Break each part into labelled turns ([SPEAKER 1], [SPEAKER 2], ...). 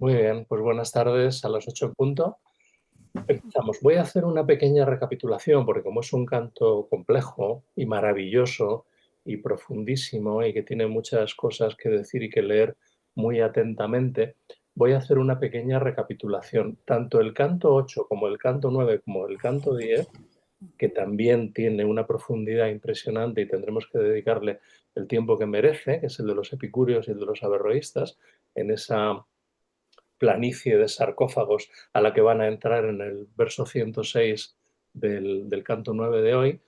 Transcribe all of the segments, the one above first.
[SPEAKER 1] Muy bien, pues buenas tardes a las 8 en punto. Empezamos. Voy a hacer una pequeña recapitulación porque como es un canto complejo y maravilloso y profundísimo y que tiene muchas cosas que decir y que leer muy atentamente, voy a hacer una pequeña recapitulación. Tanto el canto 8 como el canto 9 como el canto 10, que también tiene una profundidad impresionante y tendremos que dedicarle el tiempo que merece, que es el de los epicúreos y el de los averroístas, en esa planicie de sarcófagos a la que van a entrar en el verso 106 del canto 9 de hoy,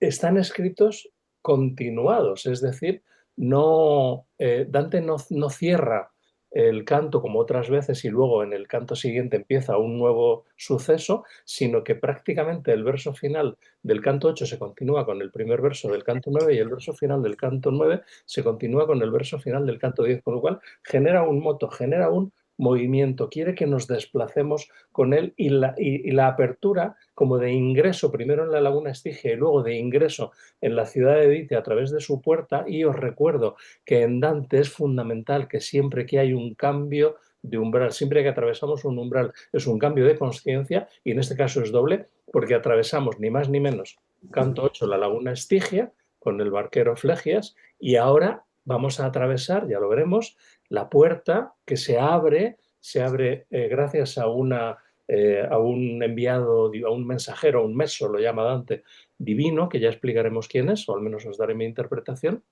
[SPEAKER 1] están escritos continuados, es decir, Dante no cierra el canto como otras veces y luego en el canto siguiente empieza un nuevo suceso, sino que prácticamente el verso final del canto 8 se continúa con el primer verso del canto 9 y el verso final del canto 9 se continúa con el verso final del canto 10, con lo cual genera un moto, genera un movimiento, quiere que nos desplacemos con él y la apertura como de ingreso primero en la laguna Estigia y luego de ingreso en la ciudad de Edite a través de su puerta. Y os recuerdo que en Dante es fundamental que siempre que hay un cambio de umbral, siempre que atravesamos un umbral es un cambio de conciencia y en este caso es doble porque atravesamos ni más ni menos canto 8 la laguna Estigia con el barquero Flegias y ahora vamos a atravesar, ya lo veremos, la puerta que se abre gracias a un enviado, a un mensajero, a un meso, lo llama Dante, divino, que ya explicaremos quién es, o al menos os daré mi interpretación.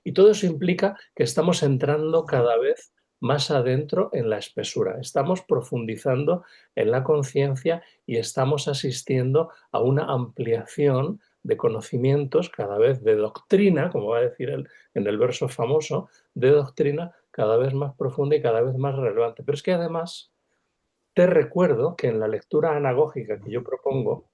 [SPEAKER 1] Y todo eso implica que estamos entrando cada vez más adentro en la espesura, estamos profundizando en la conciencia y estamos asistiendo a una ampliación de conocimientos, cada vez de doctrina, como va a decir él en el verso famoso, de doctrina cada vez más profunda y cada vez más relevante. Pero es que además te recuerdo que en la lectura anagógica que yo propongo,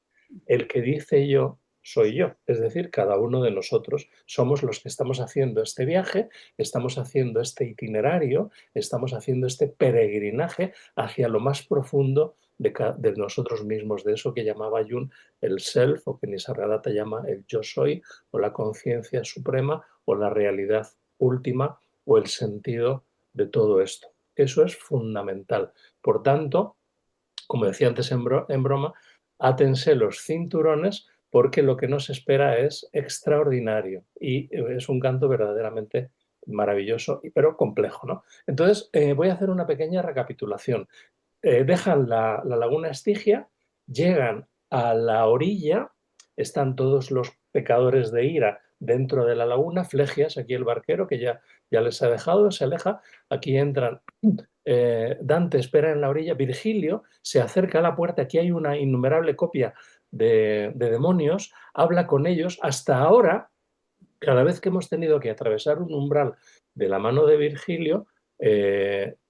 [SPEAKER 1] el que dice yo soy yo, es decir, cada uno de nosotros somos los que estamos haciendo este viaje, estamos haciendo este itinerario, estamos haciendo este peregrinaje hacia lo más profundo de nosotros mismos, de eso que llamaba Jung el self, o que Nisargadatta llama el yo soy, o la conciencia suprema, o la realidad última, o el sentido de todo esto. Eso es fundamental. Por tanto, como decía antes en broma, átense los cinturones porque lo que nos espera es extraordinario y es un canto verdaderamente maravilloso, pero complejo, ¿no? Entonces, voy a hacer una pequeña recapitulación. Dejan la laguna Estigia, llegan a la orilla, están todos los pecadores de ira dentro de la laguna, Flegias, aquí el barquero que ya les ha dejado, se aleja, aquí entran Dante espera en la orilla, Virgilio se acerca a la puerta, aquí hay una innumerable copia de demonios, habla con ellos. Hasta ahora, cada vez que hemos tenido que atravesar un umbral de la mano de Virgilio,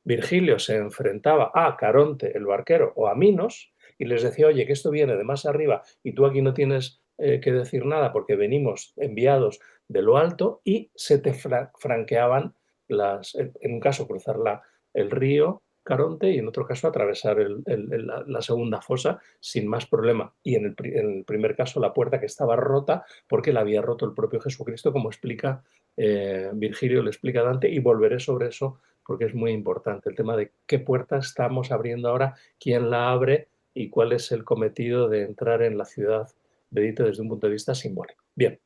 [SPEAKER 1] Virgilio se enfrentaba a Caronte, el barquero, o a Minos, y les decía, oye, que esto viene de más arriba y tú aquí no tienes que decir nada porque venimos enviados de lo alto, y se te franqueaban en un caso cruzar el río Caronte y en otro caso atravesar la segunda fosa sin más problema. Y en el primer caso la puerta que estaba rota porque la había roto el propio Jesucristo, como explica Virgilio, le explica Dante, y volveré sobre eso porque es muy importante el tema de qué puerta estamos abriendo ahora, quién la abre y cuál es el cometido de entrar en la ciudad de Edite desde un punto de vista simbólico. Bien,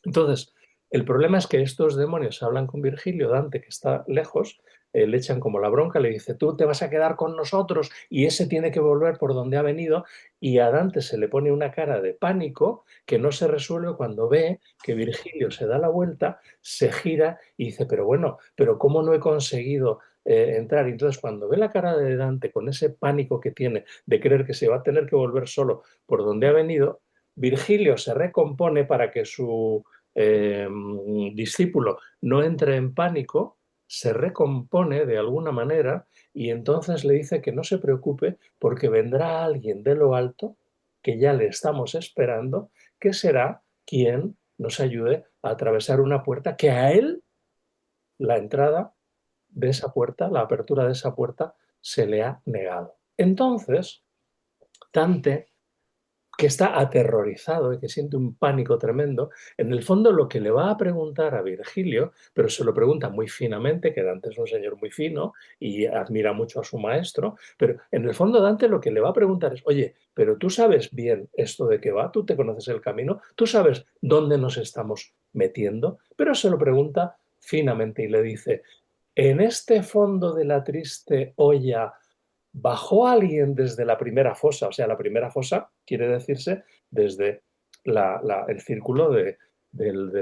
[SPEAKER 1] entonces, el problema es que estos demonios hablan con Virgilio, Dante, que está lejos, le echan como la bronca, le dice, tú te vas a quedar con nosotros y ese tiene que volver por donde ha venido, y a Dante se le pone una cara de pánico que no se resuelve cuando ve que Virgilio se da la vuelta, se gira y dice, pero bueno, pero ¿cómo no he conseguido entrar? Y entonces cuando ve la cara de Dante con ese pánico que tiene de creer que se va a tener que volver solo por donde ha venido, Virgilio se recompone para que su eh, discípulo no entre en pánico, se recompone de alguna manera y entonces le dice que no se preocupe porque vendrá alguien de lo alto, que ya le estamos esperando, que será quien nos ayude a atravesar una puerta que a él, la entrada de esa puerta, la apertura de esa puerta, se le ha negado. Entonces, Dante que está aterrorizado y que siente un pánico tremendo, en el fondo lo que le va a preguntar a Virgilio, pero se lo pregunta muy finamente, que Dante es un señor muy fino y admira mucho a su maestro, pero en el fondo Dante lo que le va a preguntar es, oye, pero tú sabes bien esto de qué va, tú te conoces el camino, tú sabes dónde nos estamos metiendo, pero se lo pregunta finamente y le dice, en este fondo de la triste olla, ¿bajó alguien desde la primera fosa? O sea, la primera fosa quiere decirse desde el círculo de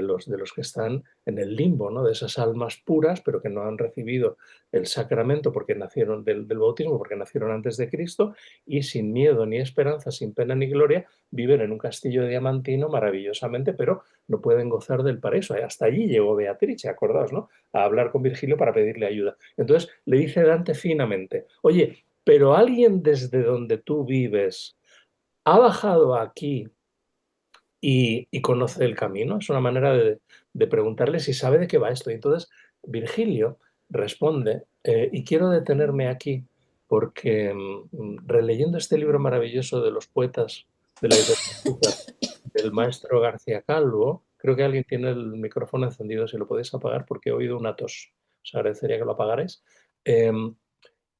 [SPEAKER 1] los que están en el limbo, ¿no? De esas almas puras, pero que no han recibido el sacramento porque nacieron del bautismo, porque nacieron antes de Cristo, y sin miedo ni esperanza, sin pena ni gloria, viven en un castillo diamantino maravillosamente, pero no pueden gozar del paraíso. Hasta allí llegó Beatrice, acordaos, ¿no? A hablar con Virgilio para pedirle ayuda. Entonces le dice Dante finamente, oye, pero alguien desde donde tú vives ha bajado aquí y conoce el camino. Es una manera de preguntarle si sabe de qué va esto. Y entonces Virgilio responde, y quiero detenerme aquí porque releyendo este libro maravilloso de los poetas de la literatura del maestro García Calvo, creo que alguien tiene el micrófono encendido, si lo podéis apagar porque he oído una tos. Os agradecería que lo apagarais. Em,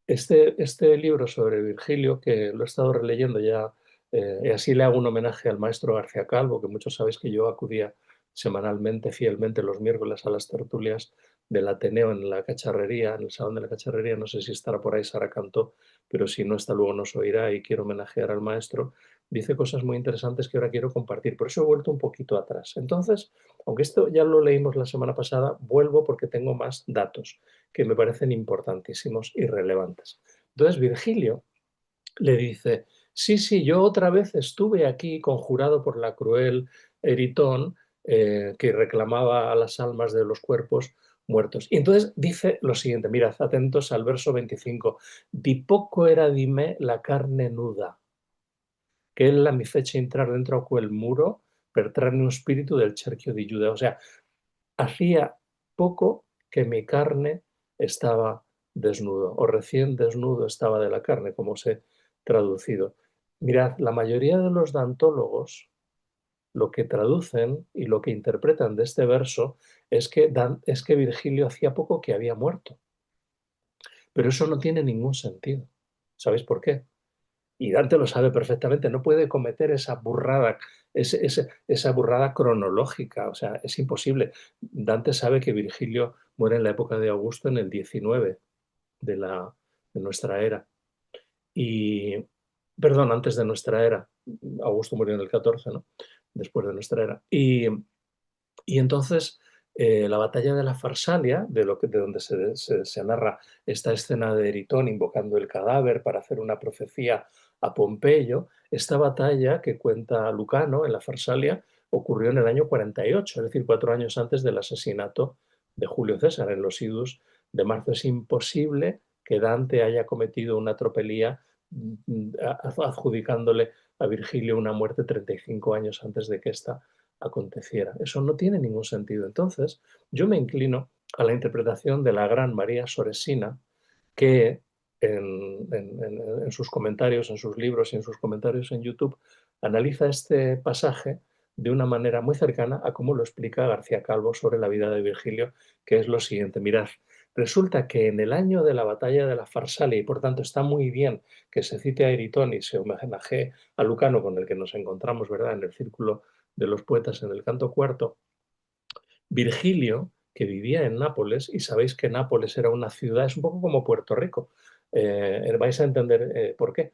[SPEAKER 1] este libro sobre Virgilio, que lo he estado releyendo ya, y así le hago un homenaje al maestro García Calvo, que muchos sabéis que yo acudía semanalmente, fielmente, los miércoles a las tertulias del Ateneo en la Cacharrería, en el Salón de la Cacharrería. No sé si estará por ahí Sara Cantó, pero si no está, luego nos oirá y quiero homenajear al maestro. Dice cosas muy interesantes que ahora quiero compartir. Por eso he vuelto un poquito atrás. Entonces, aunque esto ya lo leímos la semana pasada, vuelvo porque tengo más datos que me parecen importantísimos y relevantes. Entonces Virgilio le dice, sí, sí, yo otra vez estuve aquí conjurado por la cruel Eritón, que reclamaba a las almas de los cuerpos muertos. Y entonces dice lo siguiente, mirad, atentos al verso 25, di poco era di me la carne nuda, que ella mi fece entrar dentro a quel muro per trarne un espíritu del cerchio di Giudea. O sea, hacía poco que mi carne estaba desnudo, o recién desnudo estaba de la carne, como os he traducido. Mirad, la mayoría de los dantólogos lo que traducen y lo que interpretan de este verso es que Virgilio hacía poco que había muerto. Pero eso no tiene ningún sentido. ¿Sabéis por qué? Y Dante lo sabe perfectamente, no puede cometer esa burrada, esa burrada cronológica, o sea, es imposible. Dante sabe que Virgilio muere en la época de Augusto, en el 19 de, de nuestra era. Y, perdón, antes de nuestra era. Augusto murió en el 14, ¿no? Después de nuestra era. Y entonces la batalla de la Farsalia, de donde se narra esta escena de Eritón invocando el cadáver para hacer una profecía a Pompeyo, esta batalla que cuenta Lucano en la Farsalia ocurrió en el año 48, es decir, 4 años antes del asesinato de Julio César en los idus de marzo. Es imposible que Dante haya cometido una tropelía adjudicándole a Virgilio una muerte 35 años antes de que esta aconteciera. Eso no tiene ningún sentido. Entonces, yo me inclino a la interpretación de la gran María Soresina, que en sus comentarios, en sus libros y en sus comentarios en YouTube, analiza este pasaje de una manera muy cercana a cómo lo explica García Calvo sobre la vida de Virgilio, que es lo siguiente. Mirad, resulta que en el año de la batalla de la Farsalia, y por tanto está muy bien que se cite a Eritón y se homenajee a Lucano, con el que nos encontramos, ¿verdad?, en el círculo de los poetas en el canto cuarto, Virgilio, que vivía en Nápoles, y sabéis que Nápoles era una ciudad, es un poco como Puerto Rico, vais a entender por qué.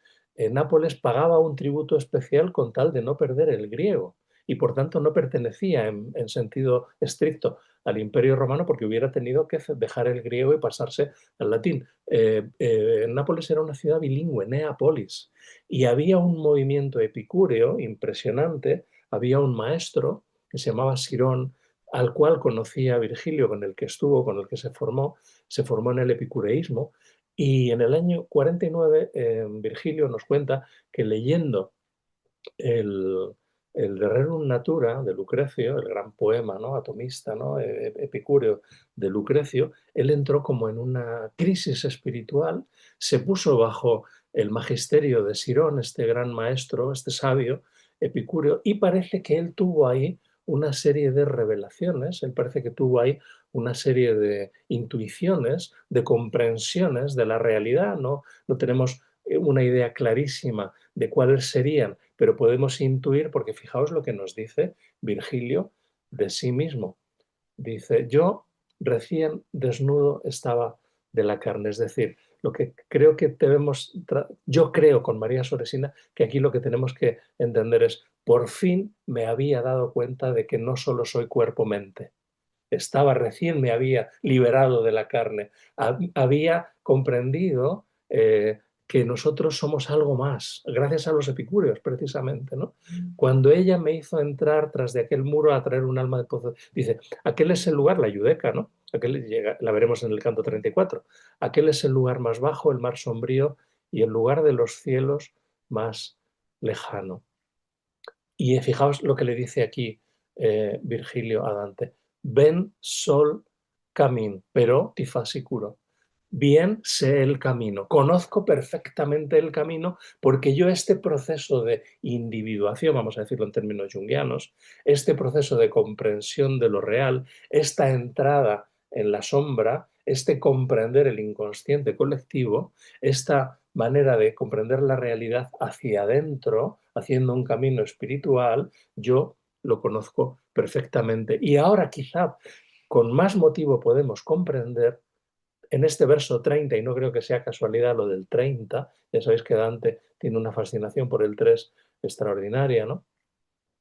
[SPEAKER 1] Nápoles pagaba un tributo especial con tal de no perder el griego y por tanto no pertenecía en sentido estricto al Imperio Romano porque hubiera tenido que dejar el griego y pasarse al latín. Nápoles era una ciudad bilingüe, Neapolis, y había un movimiento epicúreo impresionante, había un maestro que se llamaba Sirón, al cual conocía Virgilio, con el que estuvo, con el que se formó en el epicureísmo, y en el año 49 Virgilio nos cuenta que leyendo el, el De Rerum Natura de Lucrecio, el gran poema, ¿no?, atomista, ¿no?, epicúreo de Lucrecio, él entró como en una crisis espiritual, se puso bajo el magisterio de Sirón, este gran maestro, este sabio, epicúreo, y parece que él tuvo ahí una serie de revelaciones, él parece que tuvo ahí una serie de intuiciones, de comprensiones de la realidad, no tenemos una idea clarísima de cuáles serían, pero podemos intuir, porque fijaos lo que nos dice Virgilio de sí mismo. Dice, yo recién desnudo estaba de la carne, es decir, lo que creo que debemos, yo creo con María Soresina que aquí lo que tenemos que entender es, por fin me había dado cuenta de que no solo soy cuerpo-mente, estaba recién, me había liberado de la carne, había comprendido que nosotros somos algo más, gracias a los epicúreos precisamente, ¿no? Cuando ella me hizo entrar tras de aquel muro a traer un alma de pozo, dice, aquel es el lugar, la Yudeca, ¿no? Aquel llega, la veremos en el canto 34, aquel es el lugar más bajo, el mar sombrío y el lugar de los cielos más lejano. Y fijaos lo que le dice aquí Virgilio a Dante. Ven sol camin, pero ti fa sicuro. Bien sé el camino, conozco perfectamente el camino porque yo este proceso de individuación, vamos a decirlo en términos junguianos, este proceso de comprensión de lo real, esta entrada en la sombra, este comprender el inconsciente colectivo, esta manera de comprender la realidad hacia adentro, haciendo un camino espiritual, yo lo conozco perfectamente. Y ahora quizá con más motivo podemos comprender en este verso 30, y no creo que sea casualidad lo del 30, ya sabéis que Dante tiene una fascinación por el 3 extraordinaria, ¿no?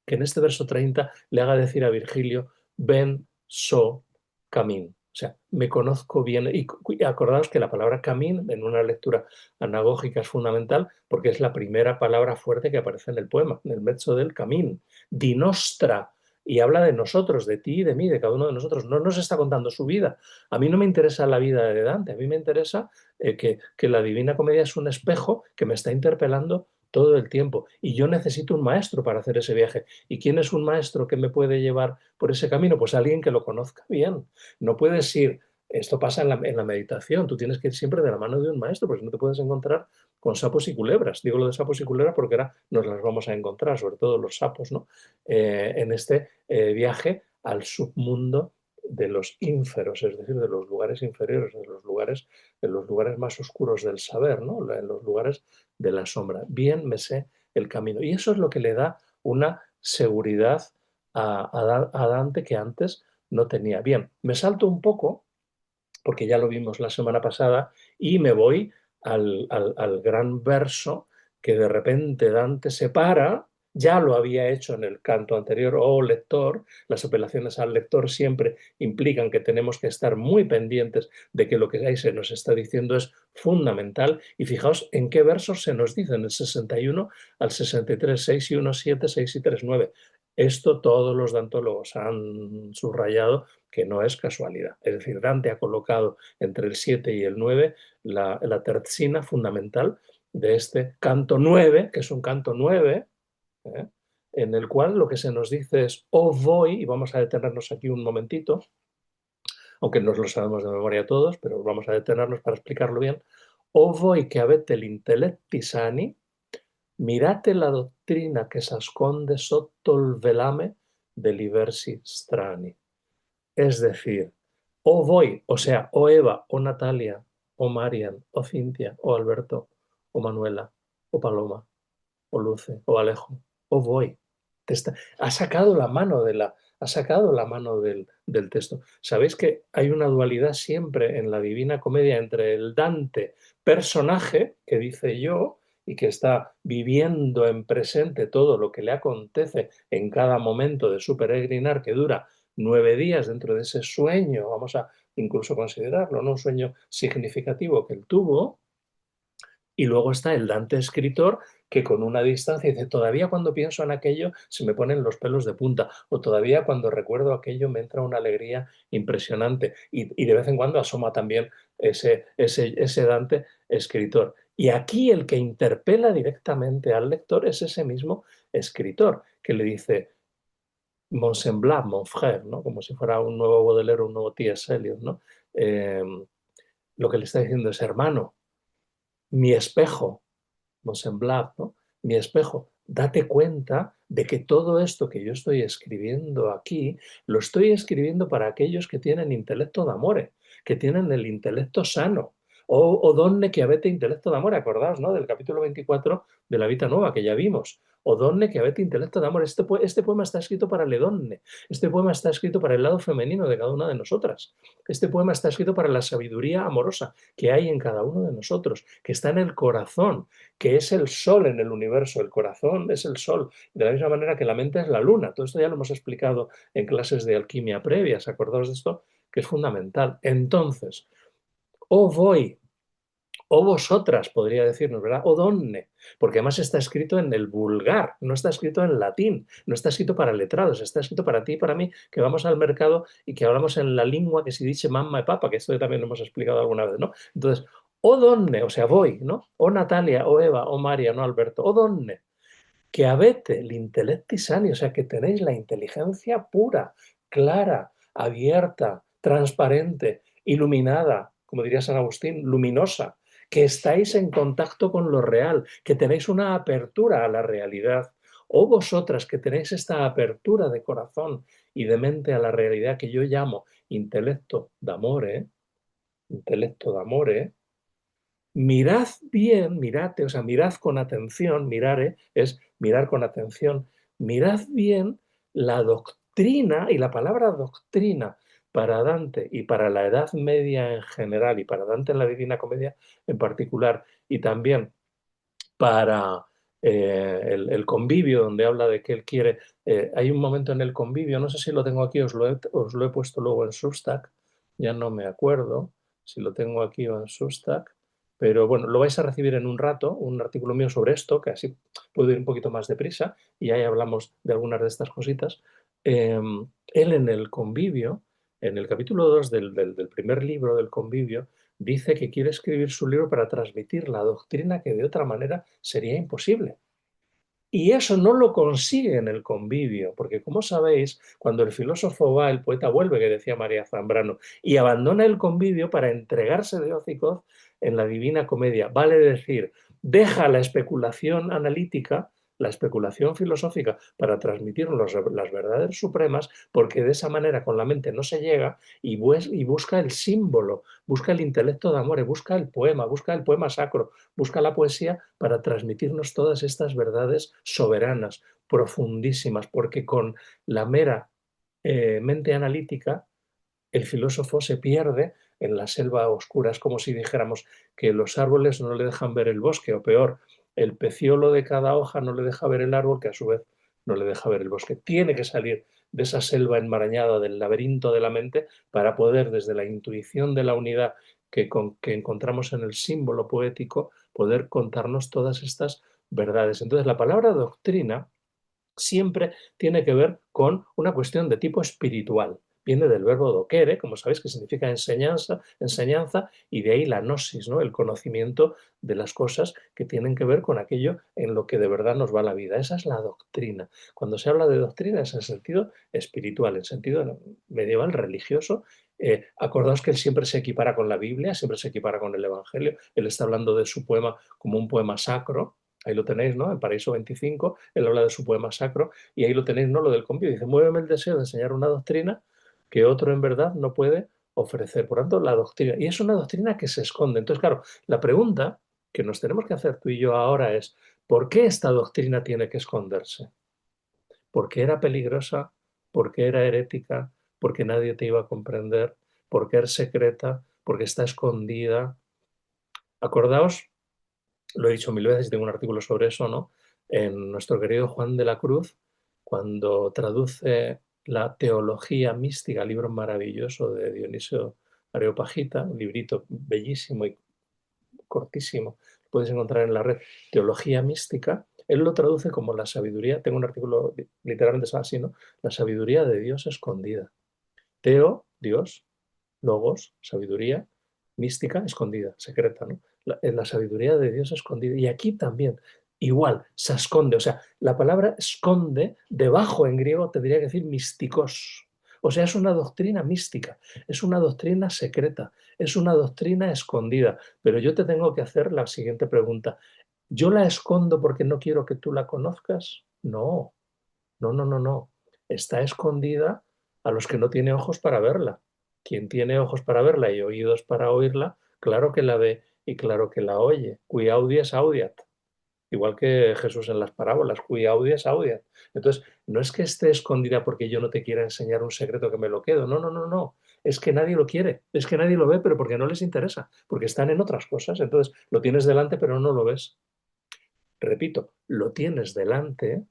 [SPEAKER 1] Que en este verso 30 le haga decir a Virgilio, ven so camín. O sea, me conozco bien. Y acordaos que la palabra camín en una lectura anagógica es fundamental porque es la primera palabra fuerte que aparece en el poema, en el mezzo del camín. Di nostra. Y habla de nosotros, de ti y de mí, de cada uno de nosotros. No nos está contando su vida. A mí no me interesa la vida de Dante, a mí me interesa que la Divina Comedia es un espejo que me está interpelando todo el tiempo. Y yo necesito un maestro para hacer ese viaje. ¿Y quién es un maestro que me puede llevar por ese camino? Pues alguien que lo conozca bien. No puedes ir, esto pasa en la meditación, tú tienes que ir siempre de la mano de un maestro, porque no te puedes encontrar con sapos y culebras. Digo lo de sapos y culebras porque ahora nos las vamos a encontrar, sobre todo los sapos, ¿no? En este viaje al submundo de los ínferos, es decir, de los lugares inferiores, de los lugares más oscuros del saber, ¿no? En los lugares de la sombra. Bien me sé el camino. Y eso es lo que le da una seguridad a Dante que antes no tenía. Bien, me salto un poco, porque ya lo vimos la semana pasada, y me voy al gran verso que de repente Dante se para, ya lo había hecho en el canto anterior, oh lector, las apelaciones al lector siempre implican que tenemos que estar muy pendientes de que lo que ahí se nos está diciendo es fundamental, y fijaos en qué versos se nos dice, en el 61 al 63, 6 y 1, 7, 6 y 3, 9. Esto todos los dantólogos han subrayado que no es casualidad. Es decir, Dante ha colocado entre el 7 y el 9 la terzina fundamental de este canto 9, que es un canto 9, ¿eh? En el cual lo que se nos dice es, oh voy, y vamos a detenernos aquí un momentito, aunque nos lo sabemos de memoria todos, pero vamos a detenernos para explicarlo bien, oh voi che avete l'intelletti sani, mirate la dottrina che s'asconde sotto il velame de diversi strani. Es decir, o voy, o sea, o Eva, o Natalia, o Marian, o Cintia, o Alberto, o Manuela, o Paloma, o Luce, o Alejo, o voy. Ha sacado la mano ha sacado la mano del texto. Sabéis que hay una dualidad siempre en la Divina Comedia entre el Dante personaje, que dice yo, y que está viviendo en presente todo lo que le acontece en cada momento de su peregrinar que dura 9 días dentro de ese sueño, vamos a incluso considerarlo, ¿no? Un sueño significativo que él tuvo, y luego está el Dante escritor que con una distancia dice, todavía cuando pienso en aquello se me ponen los pelos de punta, o todavía cuando recuerdo aquello me entra una alegría impresionante, y de vez en cuando asoma también ese Dante escritor. Y aquí el que interpela directamente al lector es ese mismo escritor, que le dice, Mon semblable, mon frère, ¿no? Como si fuera un nuevo Baudelaire, un nuevo T.S. Eliot, ¿no? Lo que le está diciendo es, hermano, mi espejo, mon semblable, ¿no? Mi espejo, date cuenta de que todo esto que yo estoy escribiendo aquí, lo estoy escribiendo para aquellos que tienen intelecto d'amore, que tienen el intelecto sano. O donne che avete intelecto d'amore, acordaos, ¿no? Del capítulo 24 de la Vita Nueva, que ya vimos. O donne che avete intelecto d'amore. Este poema está escrito para le donne. Este poema está escrito para el lado femenino de cada una de nosotras. Este poema está escrito para la sabiduría amorosa que hay en cada uno de nosotros, que está en el corazón, que es el sol en el universo. El corazón es el sol, de la misma manera que la mente es la luna. Todo esto ya lo hemos explicado en clases de alquimia previas. Acordaos de esto, que es fundamental. Entonces, o voy, o vosotras, podría decirnos, ¿verdad? O donne, porque además está escrito en el vulgar, no está escrito en latín, no está escrito para letrados, está escrito para ti y para mí, que vamos al mercado y que hablamos en la lengua que si dice mamma y papa, que esto también lo hemos explicado alguna vez, ¿no? Entonces, o donne, o sea, voy, ¿no? O Natalia, o Eva, o María, no Alberto, o donne, que avete l'intellecti sani, o sea, que tenéis la inteligencia pura, clara, abierta, transparente, iluminada, como diría San Agustín, luminosa, que estáis en contacto con lo real, que tenéis una apertura a la realidad. O vosotras que tenéis esta apertura de corazón y de mente a la realidad que yo llamo intelecto d'amore, mirad bien, mirate, o sea, mirad con atención, mirare es mirar con atención, mirad bien la doctrina, y la palabra doctrina para Dante y para la Edad Media en general, y para Dante en la Divina Comedia en particular, y también para el convivio, donde habla de que él quiere. Hay un momento en el convivio, no sé si lo tengo aquí, os lo he puesto luego en Substack, ya no me acuerdo si lo tengo aquí o en Substack, pero bueno, lo vais a recibir en un rato, un artículo mío sobre esto, que así puedo ir un poquito más deprisa y ahí hablamos de algunas de estas cositas. Él en el convivio, en el capítulo 2 del primer libro del convivio, dice que quiere escribir su libro para transmitir la doctrina que de otra manera sería imposible. Y eso no lo consigue en el convivio, porque como sabéis, cuando el filósofo va, el poeta vuelve, que decía María Zambrano, y abandona el convivio para entregarse de hocicoz en la Divina Comedia. Vale decir, deja la especulación analítica, la especulación filosófica, para transmitirnos las verdades supremas, porque de esa manera con la mente no se llega y busca el símbolo, busca el intelecto de amor, busca el poema sacro, busca la poesía para transmitirnos todas estas verdades soberanas, profundísimas, porque con la mera mente analítica el filósofo se pierde en la selva oscura. Es como si dijéramos que los árboles no le dejan ver el bosque, o peor, el peciolo de cada hoja no le deja ver el árbol, que a su vez no le deja ver el bosque. Tiene que salir de esa selva enmarañada, del laberinto de la mente, para poder, desde la intuición de la unidad que encontramos en el símbolo poético, poder contarnos todas estas verdades. Entonces, la palabra doctrina siempre tiene que ver con una cuestión de tipo espiritual. Viene del verbo docere, como sabéis, que significa enseñanza, y de ahí la gnosis, ¿no? El conocimiento de las cosas que tienen que ver con aquello en lo que de verdad nos va la vida. Esa es la doctrina. Cuando se habla de doctrina es en sentido espiritual, en sentido medieval, religioso. Acordaos que él siempre se equipara con la Biblia, siempre se equipara con el Evangelio. Él está hablando de su poema como un poema sacro. Ahí lo tenéis, ¿no? En Paraíso 25, él habla de su poema sacro, y ahí lo tenéis, ¿no? Lo del convivio. Dice, muéveme el deseo de enseñar una doctrina que otro en verdad no puede ofrecer. Por tanto, la doctrina. Y es una doctrina que se esconde. Entonces, claro, la pregunta que nos tenemos que hacer tú y yo ahora es, ¿por qué esta doctrina tiene que esconderse? ¿Porque era peligrosa? ¿Porque era herética? ¿Porque nadie te iba a comprender? ¿Porque es secreta? ¿Porque está escondida? Acordaos, lo he dicho mil veces y tengo un artículo sobre eso, ¿no? En nuestro querido Juan de la Cruz, cuando traduce la Teología Mística, libro maravilloso de Dionisio Areopagita, un librito bellísimo y cortísimo, puedes encontrar en la red, Teología Mística, él lo traduce como la sabiduría, tengo un artículo literalmente así, ¿no? La sabiduría de Dios escondida. Teo, Dios, logos, sabiduría, mística, escondida, secreta, ¿no? La sabiduría de Dios escondida. Y aquí también, igual, se esconde. O sea, la palabra esconde, debajo en griego tendría que decir místicos. O sea, es una doctrina mística, es una doctrina secreta, es una doctrina escondida. Pero yo te tengo que hacer la siguiente pregunta. ¿Yo la escondo porque no quiero que tú la conozcas? No, no, no, no, no. Está escondida a los que no tienen ojos para verla. Quien tiene ojos para verla y oídos para oírla, claro que la ve y claro que la oye. Qui audies audiat. Igual que Jesús en las parábolas, qui audies audiat. Entonces, no es que esté escondida porque yo no te quiera enseñar un secreto que me lo quedo. No, no, no, no. Es que nadie lo quiere. Es que nadie lo ve, pero porque no les interesa. Porque están en otras cosas. Entonces, lo tienes delante, pero no lo ves. Repito, lo tienes delante,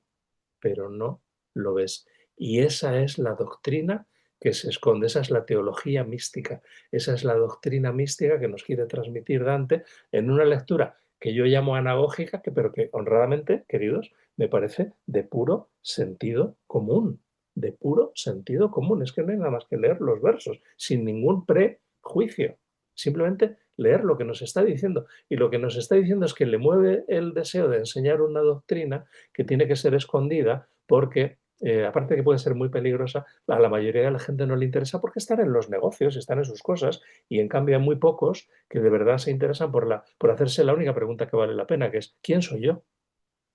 [SPEAKER 1] pero no lo ves. Y esa es la doctrina que se esconde, esa es la teología mística, esa es la doctrina mística que nos quiere transmitir Dante en una lectura que yo llamo anagógica, pero que honradamente, queridos, me parece de puro sentido común, de puro sentido común. Es que no hay nada más que leer los versos, sin ningún prejuicio, simplemente leer lo que nos está diciendo. Y lo que nos está diciendo es que le mueve el deseo de enseñar una doctrina que tiene que ser escondida porque, aparte de que puede ser muy peligrosa, a la mayoría de la gente no le interesa porque están en los negocios, están en sus cosas, y en cambio hay muy pocos que de verdad se interesan por hacerse la única pregunta que vale la pena, que es ¿quién soy yo?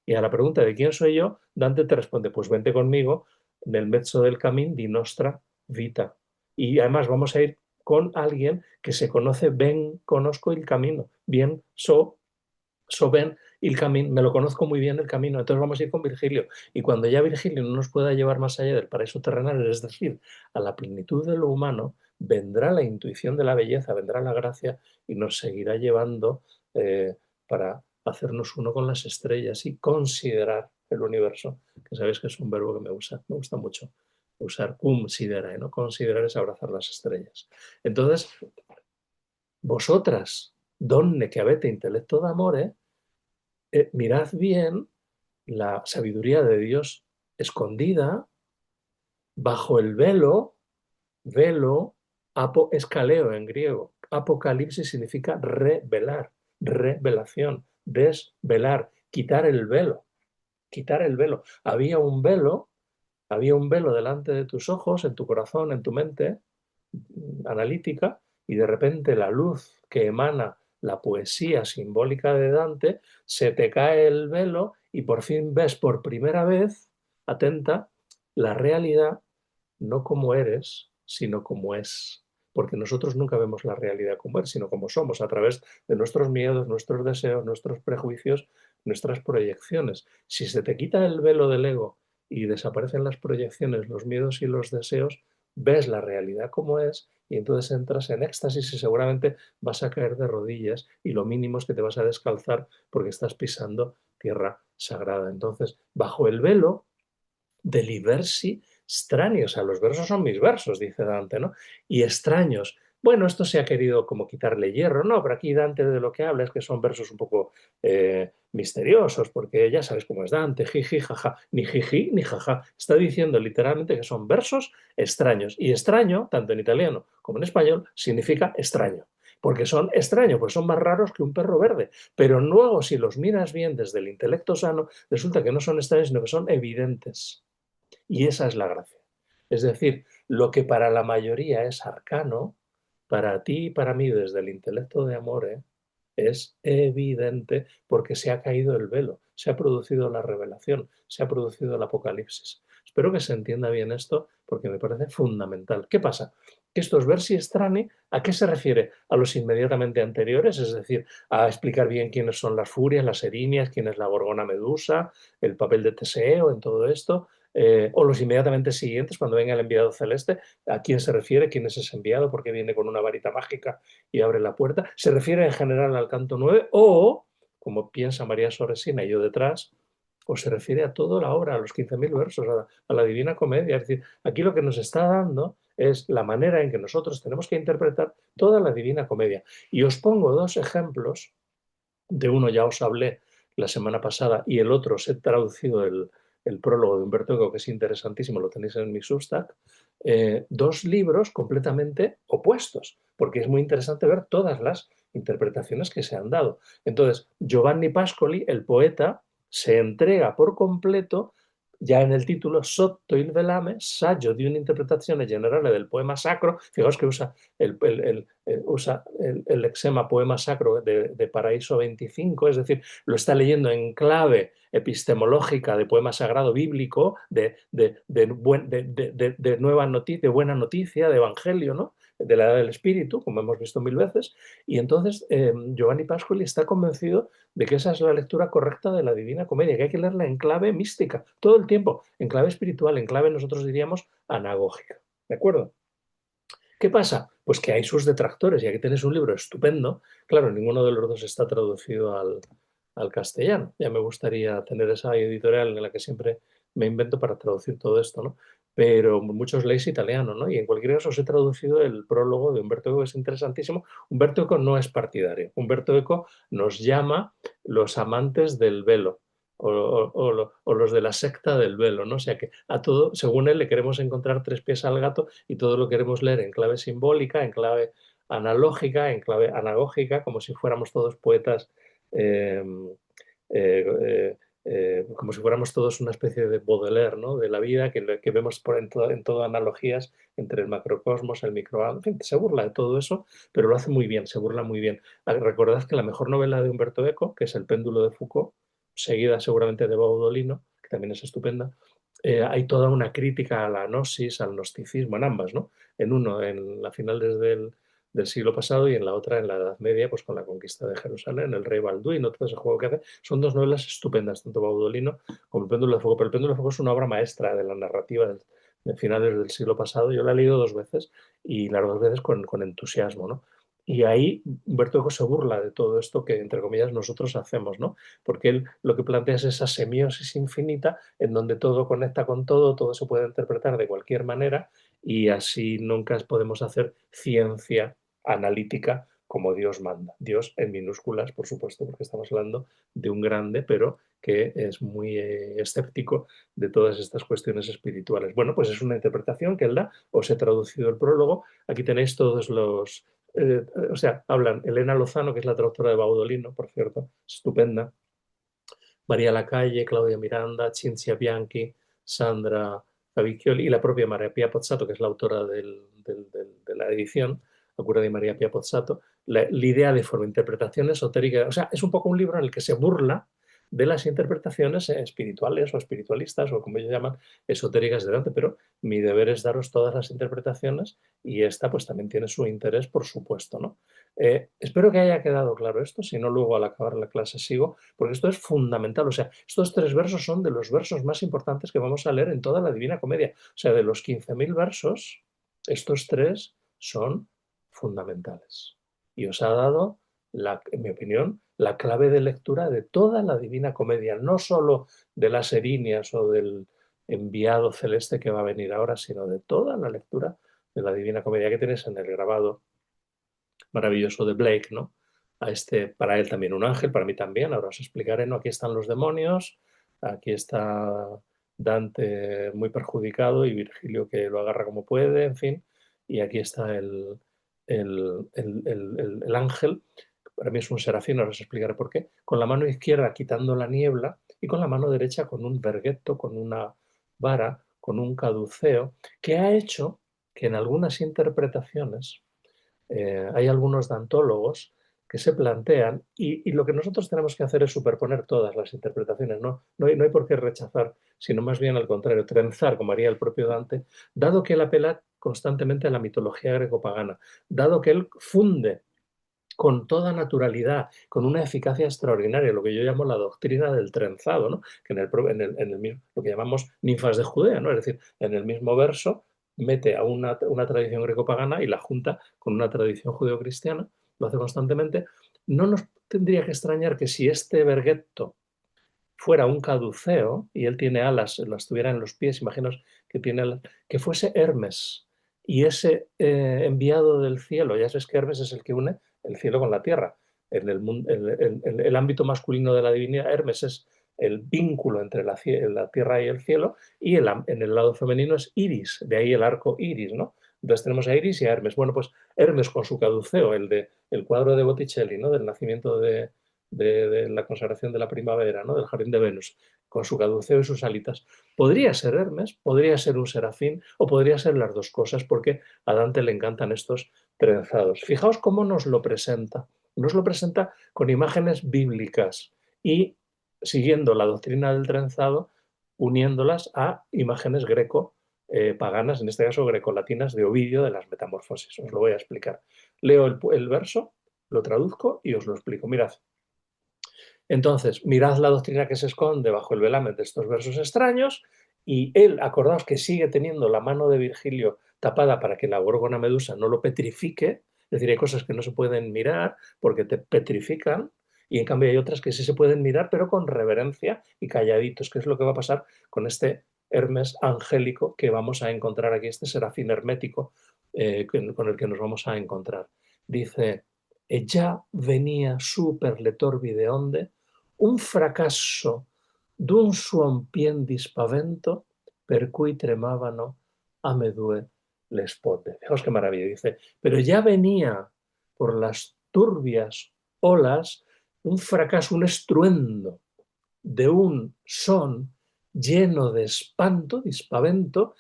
[SPEAKER 1] Y a la pregunta de ¿quién soy yo? Dante te responde, pues vente conmigo, nel mezzo del camino di nostra vita. Y además vamos a ir con alguien que se conoce, ben conozco el camino, bien ven el camino, me lo conozco muy bien el camino, entonces vamos a ir con Virgilio. Y cuando ya Virgilio no nos pueda llevar más allá del paraíso terrenal, es decir, a la plenitud de lo humano, vendrá la intuición de la belleza, vendrá la gracia y nos seguirá llevando para hacernos uno con las estrellas y considerar el universo, que sabéis que es un verbo que me gusta mucho usar cum siderae, ¿no? Considerar es abrazar las estrellas. Entonces, vosotras, donne que avete intelecto d'amore, mirad bien la sabiduría de Dios escondida bajo el velo, velo, escaleo en griego. Apocalipsis significa revelar, revelación, desvelar, quitar el velo, quitar el velo. Había un velo delante de tus ojos, en tu corazón, en tu mente analítica, y de repente la luz que emana la poesía simbólica de Dante, se te cae el velo y por fin ves por primera vez, atenta, la realidad no como eres, sino como es. Porque nosotros nunca vemos la realidad como es, sino como somos, a través de nuestros miedos, nuestros deseos, nuestros prejuicios, nuestras proyecciones. Si se te quita el velo del ego y desaparecen las proyecciones, los miedos y los deseos, ves la realidad como es y entonces entras en éxtasis y seguramente vas a caer de rodillas y lo mínimo es que te vas a descalzar porque estás pisando tierra sagrada. Entonces, bajo el velo deli versi strani, o sea, los versos son mis versos, dice Dante, ¿no? Y extraños. Bueno, esto se ha querido como quitarle hierro, no, pero aquí Dante de lo que habla es que son versos un poco misteriosos, porque ya sabes cómo es Dante, jiji, jaja, ni jiji ni jaja. Está diciendo literalmente que son versos extraños. Y extraño, tanto en italiano como en español, significa extraño. Porque son extraños, pues son más raros que un perro verde. Pero luego, si los miras bien desde el intelecto sano, resulta que no son extraños, sino que son evidentes. Y esa es la gracia. Es decir, lo que para la mayoría es arcano, para ti y para mí desde el intelecto de Amore es evidente porque se ha caído el velo, se ha producido la revelación, se ha producido el apocalipsis. Espero que se entienda bien esto porque me parece fundamental. ¿Qué pasa? Que estos versi strani, ¿a qué se refiere? A los inmediatamente anteriores, es decir, a explicar bien quiénes son las furias, las erinias, quién es la gorgona medusa, el papel de Teseo en todo esto, o los inmediatamente siguientes, cuando venga el enviado celeste, a quién se refiere, quién es ese enviado, por qué viene con una varita mágica y abre la puerta. Se refiere en general al canto 9 o, como piensa María Soresina y yo detrás, o se refiere a toda la obra, a los 15.000 versos, a la Divina Comedia. Es decir, aquí lo que nos está dando es la manera en que nosotros tenemos que interpretar toda la Divina Comedia. Y os pongo dos ejemplos, de uno ya os hablé la semana pasada y el otro os he traducido el prólogo de Humberto Eco, que es interesantísimo, lo tenéis en mi Substack, dos libros completamente opuestos, porque es muy interesante ver todas las interpretaciones que se han dado. Entonces, Giovanni Pascoli, el poeta, se entrega por completo ya en el título, sotto il velame, saggio di un'interpretazione generale del poema sacro. Fijaos que usa el lexema poema sacro de Paraíso 25, es decir, lo está leyendo en clave epistemológica de poema sagrado bíblico, de nueva noticia, de buena noticia, de evangelio, ¿no? De la edad del espíritu, como hemos visto mil veces. Y entonces Giovanni Pascoli está convencido de que esa es la lectura correcta de la Divina Comedia, que hay que leerla en clave mística, todo el tiempo, en clave espiritual, en clave, nosotros diríamos, anagógica. ¿De acuerdo? ¿Qué pasa? Pues que hay sus detractores y aquí tenéis un libro estupendo. Claro, ninguno de los dos está traducido al castellano. Ya me gustaría tener esa editorial en la que siempre me invento para traducir todo esto, ¿no? Pero muchos leéis italiano, ¿no? Y en cualquier caso os he traducido el prólogo de Umberto Eco, que es interesantísimo. Umberto Eco no es partidario. Umberto Eco nos llama los amantes del velo o los de la secta del velo, ¿no? O sea que a todo, según él, le queremos encontrar tres pies al gato y todo lo queremos leer en clave simbólica, en clave analógica, en clave anagógica, como si fuéramos todos poetas, eh, eh, como si fuéramos todos una especie de Baudelaire, ¿no? De la vida que vemos en todo analogías entre el macrocosmos, el micro. En fin, se burla de todo eso, pero lo hace muy bien, se burla muy bien. Recordad que la mejor novela de Umberto Eco, que es El péndulo de Foucault, seguida seguramente de Baudolino, que también es estupenda, hay toda una crítica a la gnosis, al gnosticismo, en ambas, ¿no? En uno, en la final del siglo pasado y en la otra, en la Edad Media, pues con la conquista de Jerusalén, el rey Balduino, todo ese juego que hace. Son dos novelas estupendas, tanto Baudolino como El péndulo de fuego. Pero El péndulo de fuego es una obra maestra de la narrativa de finales del siglo pasado. Yo la he leído dos veces y las dos veces con entusiasmo, ¿no? Y ahí Humberto Eco se burla de todo esto que, entre comillas, nosotros hacemos, ¿no? Porque él lo que plantea es esa semiosis infinita en donde todo conecta con todo se puede interpretar de cualquier manera y así nunca podemos hacer ciencia analítica como Dios manda. Dios en minúsculas, por supuesto, porque estamos hablando de un grande, pero que es muy escéptico de todas estas cuestiones espirituales. Bueno, pues es una interpretación que él da. Os he traducido el prólogo. Aquí tenéis todos los o sea, hablan Elena Lozano, que es la traductora de Baudolino, por cierto, estupenda, María Lacalle, Claudia Miranda, Cinzia Bianchi, Sandra Favicchioli y la propia María Pia Pozzato, que es la autora de la edición, la cura de María Pia Pozzato, la idea de forma interpretación esotérica, o sea, es un poco un libro en el que se burla de las interpretaciones espirituales o espiritualistas o como ellos llaman, esotéricas de Dante, pero mi deber es daros todas las interpretaciones y esta pues también tiene su interés, por supuesto, ¿no? Espero que haya quedado claro esto, si no luego al acabar la clase sigo, porque esto es fundamental. O sea, estos tres versos son de los versos más importantes que vamos a leer en toda la Divina Comedia. O sea, de los 15.000 versos, estos tres son fundamentales. Y os ha dado, en mi opinión, la clave de lectura de toda la Divina Comedia, no solo de las erinias o del enviado celeste que va a venir ahora, sino de toda la lectura de la Divina Comedia que tienes en el grabado maravilloso de Blake, ¿no? Para él también un ángel, para mí también, ahora os explicaré, ¿no? Aquí están los demonios, aquí está Dante muy perjudicado y Virgilio que lo agarra como puede, en fin, y aquí está el ángel, para mí es un serafín, ahora os explicaré por qué, con la mano izquierda quitando la niebla y con la mano derecha con un vergueto, con una vara, con un caduceo, que ha hecho que en algunas interpretaciones hay algunos dantólogos que se plantean y lo que nosotros tenemos que hacer es superponer todas las interpretaciones, no hay por qué rechazar, sino más bien al contrario, trenzar, como haría el propio Dante, dado que él apela constantemente a la mitología greco-pagana, dado que él funde con toda naturalidad, con una eficacia extraordinaria, lo que yo llamo la doctrina del trenzado, ¿no? Que en el mismo, lo que llamamos ninfas de Judea, ¿no? Es decir, en el mismo verso mete a una tradición greco-pagana y la junta con una tradición judeocristiana, lo hace constantemente. No nos tendría que extrañar que si este verguetto fuera un caduceo y él tiene alas, las tuviera en los pies, imaginaos que tiene alas, que fuese Hermes y ese enviado del cielo, ya sabes que Hermes es el que une el cielo con la tierra. En el ámbito masculino de la divinidad, Hermes es el vínculo entre la tierra y el cielo, y en el lado femenino es Iris, de ahí el arco Iris, ¿no? Entonces tenemos a Iris y a Hermes. Bueno, pues Hermes con su caduceo, el cuadro de Botticelli, ¿no? Del nacimiento de la consagración de la primavera, ¿no? Del jardín de Venus, con su caduceo y sus alitas. Podría ser Hermes, podría ser un serafín o podría ser las dos cosas, porque a Dante le encantan estos trenzados. Fijaos cómo nos lo presenta. Nos lo presenta con imágenes bíblicas y siguiendo la doctrina del trenzado, uniéndolas a imágenes greco-paganas, en este caso grecolatinas, de Ovidio de las Metamorfosis. Os lo voy a explicar. Leo el verso, lo traduzco y os lo explico. Mirad. Entonces, mirad la doctrina que se esconde bajo el velamen de estos versos extraños, y él, acordaos que sigue teniendo la mano de Virgilio tapada para que la Gorgona Medusa no lo petrifique, es decir, hay cosas que no se pueden mirar porque te petrifican, y en cambio hay otras que sí se pueden mirar, pero con reverencia y calladitos, que es lo que va a pasar con este Hermes angélico que vamos a encontrar aquí, este serafín hermético con el que nos vamos a encontrar. Dice, e già venia su per le torbi de onde un fracasso d'un suompien di spavento per cui tremavano a me due le sponde. Fijaos qué maravilla, dice, pero ya venía por las turbias olas un fracaso, un estruendo de un son lleno de espanto, de espavento,